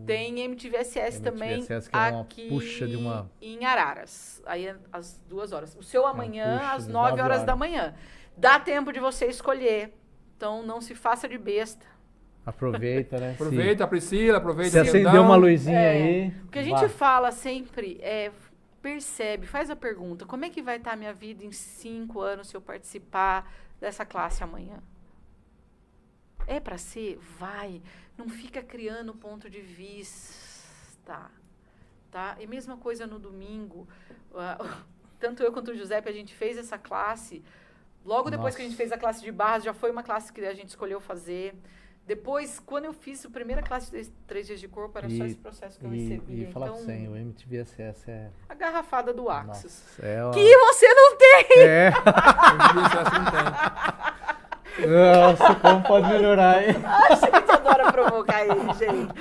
S1: tem MTVSS também
S2: MTVSS, que é uma
S1: aqui
S2: puxa de uma...
S1: em Araras. Aí é às 2 horas. O seu amanhã,
S2: puxa
S1: às
S2: de
S1: 9
S2: 9
S1: horas da
S2: horas.
S1: manhã. Dá tempo de você escolher. Então não se faça de besta.
S2: Aproveita, né?
S3: Aproveita a Priscila, aproveita
S2: Se
S3: o
S2: acendeu
S3: Quendão.
S2: uma luzinha aí...
S1: O que a gente
S2: vá.
S1: fala sempre é, percebe, faz a pergunta, como é que vai estar a minha vida em 5 anos se eu participar dessa classe amanhã? É para ser? Vai. Não fica criando ponto de vista. Tá? E mesma coisa no domingo. Tanto eu quanto o Giuseppe, a gente fez essa classe. Logo depois que a gente fez a classe de barras, já foi uma classe que a gente escolheu fazer. Depois, quando eu fiz a primeira classe de 3 dias de corpo, era só esse processo que eu recebia.
S2: E falar
S1: Então,
S2: pra você, o MTVSS é...
S1: a garrafada do Axis.
S2: Nossa, é uma...
S1: Que você não tem!
S2: É.
S3: MTVSS não tem.
S2: Nossa, como pode melhorar, hein?
S1: A gente adora provocar ele, gente.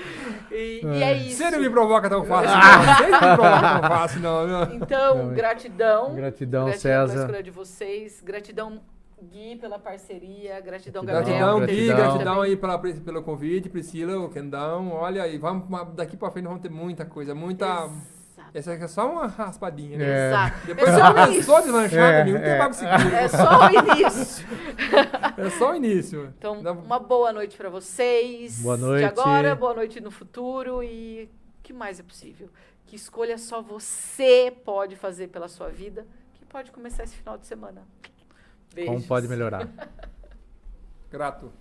S1: E é isso.
S3: Você não me provoca tão fácil, não. Você não me provoca tão fácil, não. Viu?
S1: Então,
S2: Não,
S1: gratidão.
S2: Gratidão,
S1: pela
S2: César.
S1: escolha de vocês. Gratidão, Gui, pela parceria. Gratidão,
S2: Gratidão,
S1: Gabriel.
S3: Gratidão, Gui,
S2: gratidão.
S3: gratidão aí pelo convite, Priscila, o Kendão. Olha aí, vamos, daqui pra frente vamos ter muita coisa, muita...
S1: Exato.
S3: Essa aqui é só uma raspadinha, né?
S2: É.
S1: Exato.
S3: Depois
S1: É
S3: que
S1: só
S3: começou a
S1: isso.
S3: deslanchar,
S2: É,
S3: não tem mais o que seguir.
S1: É só o início.
S3: É só o início.
S1: Então,
S3: Dá-
S1: uma boa noite para vocês.
S2: Boa noite.
S1: De agora, boa noite no futuro. E o que mais é possível? Que escolha só você pode fazer pela sua vida, que pode começar esse final de semana. Beijos.
S2: Como pode melhorar?
S3: Grato.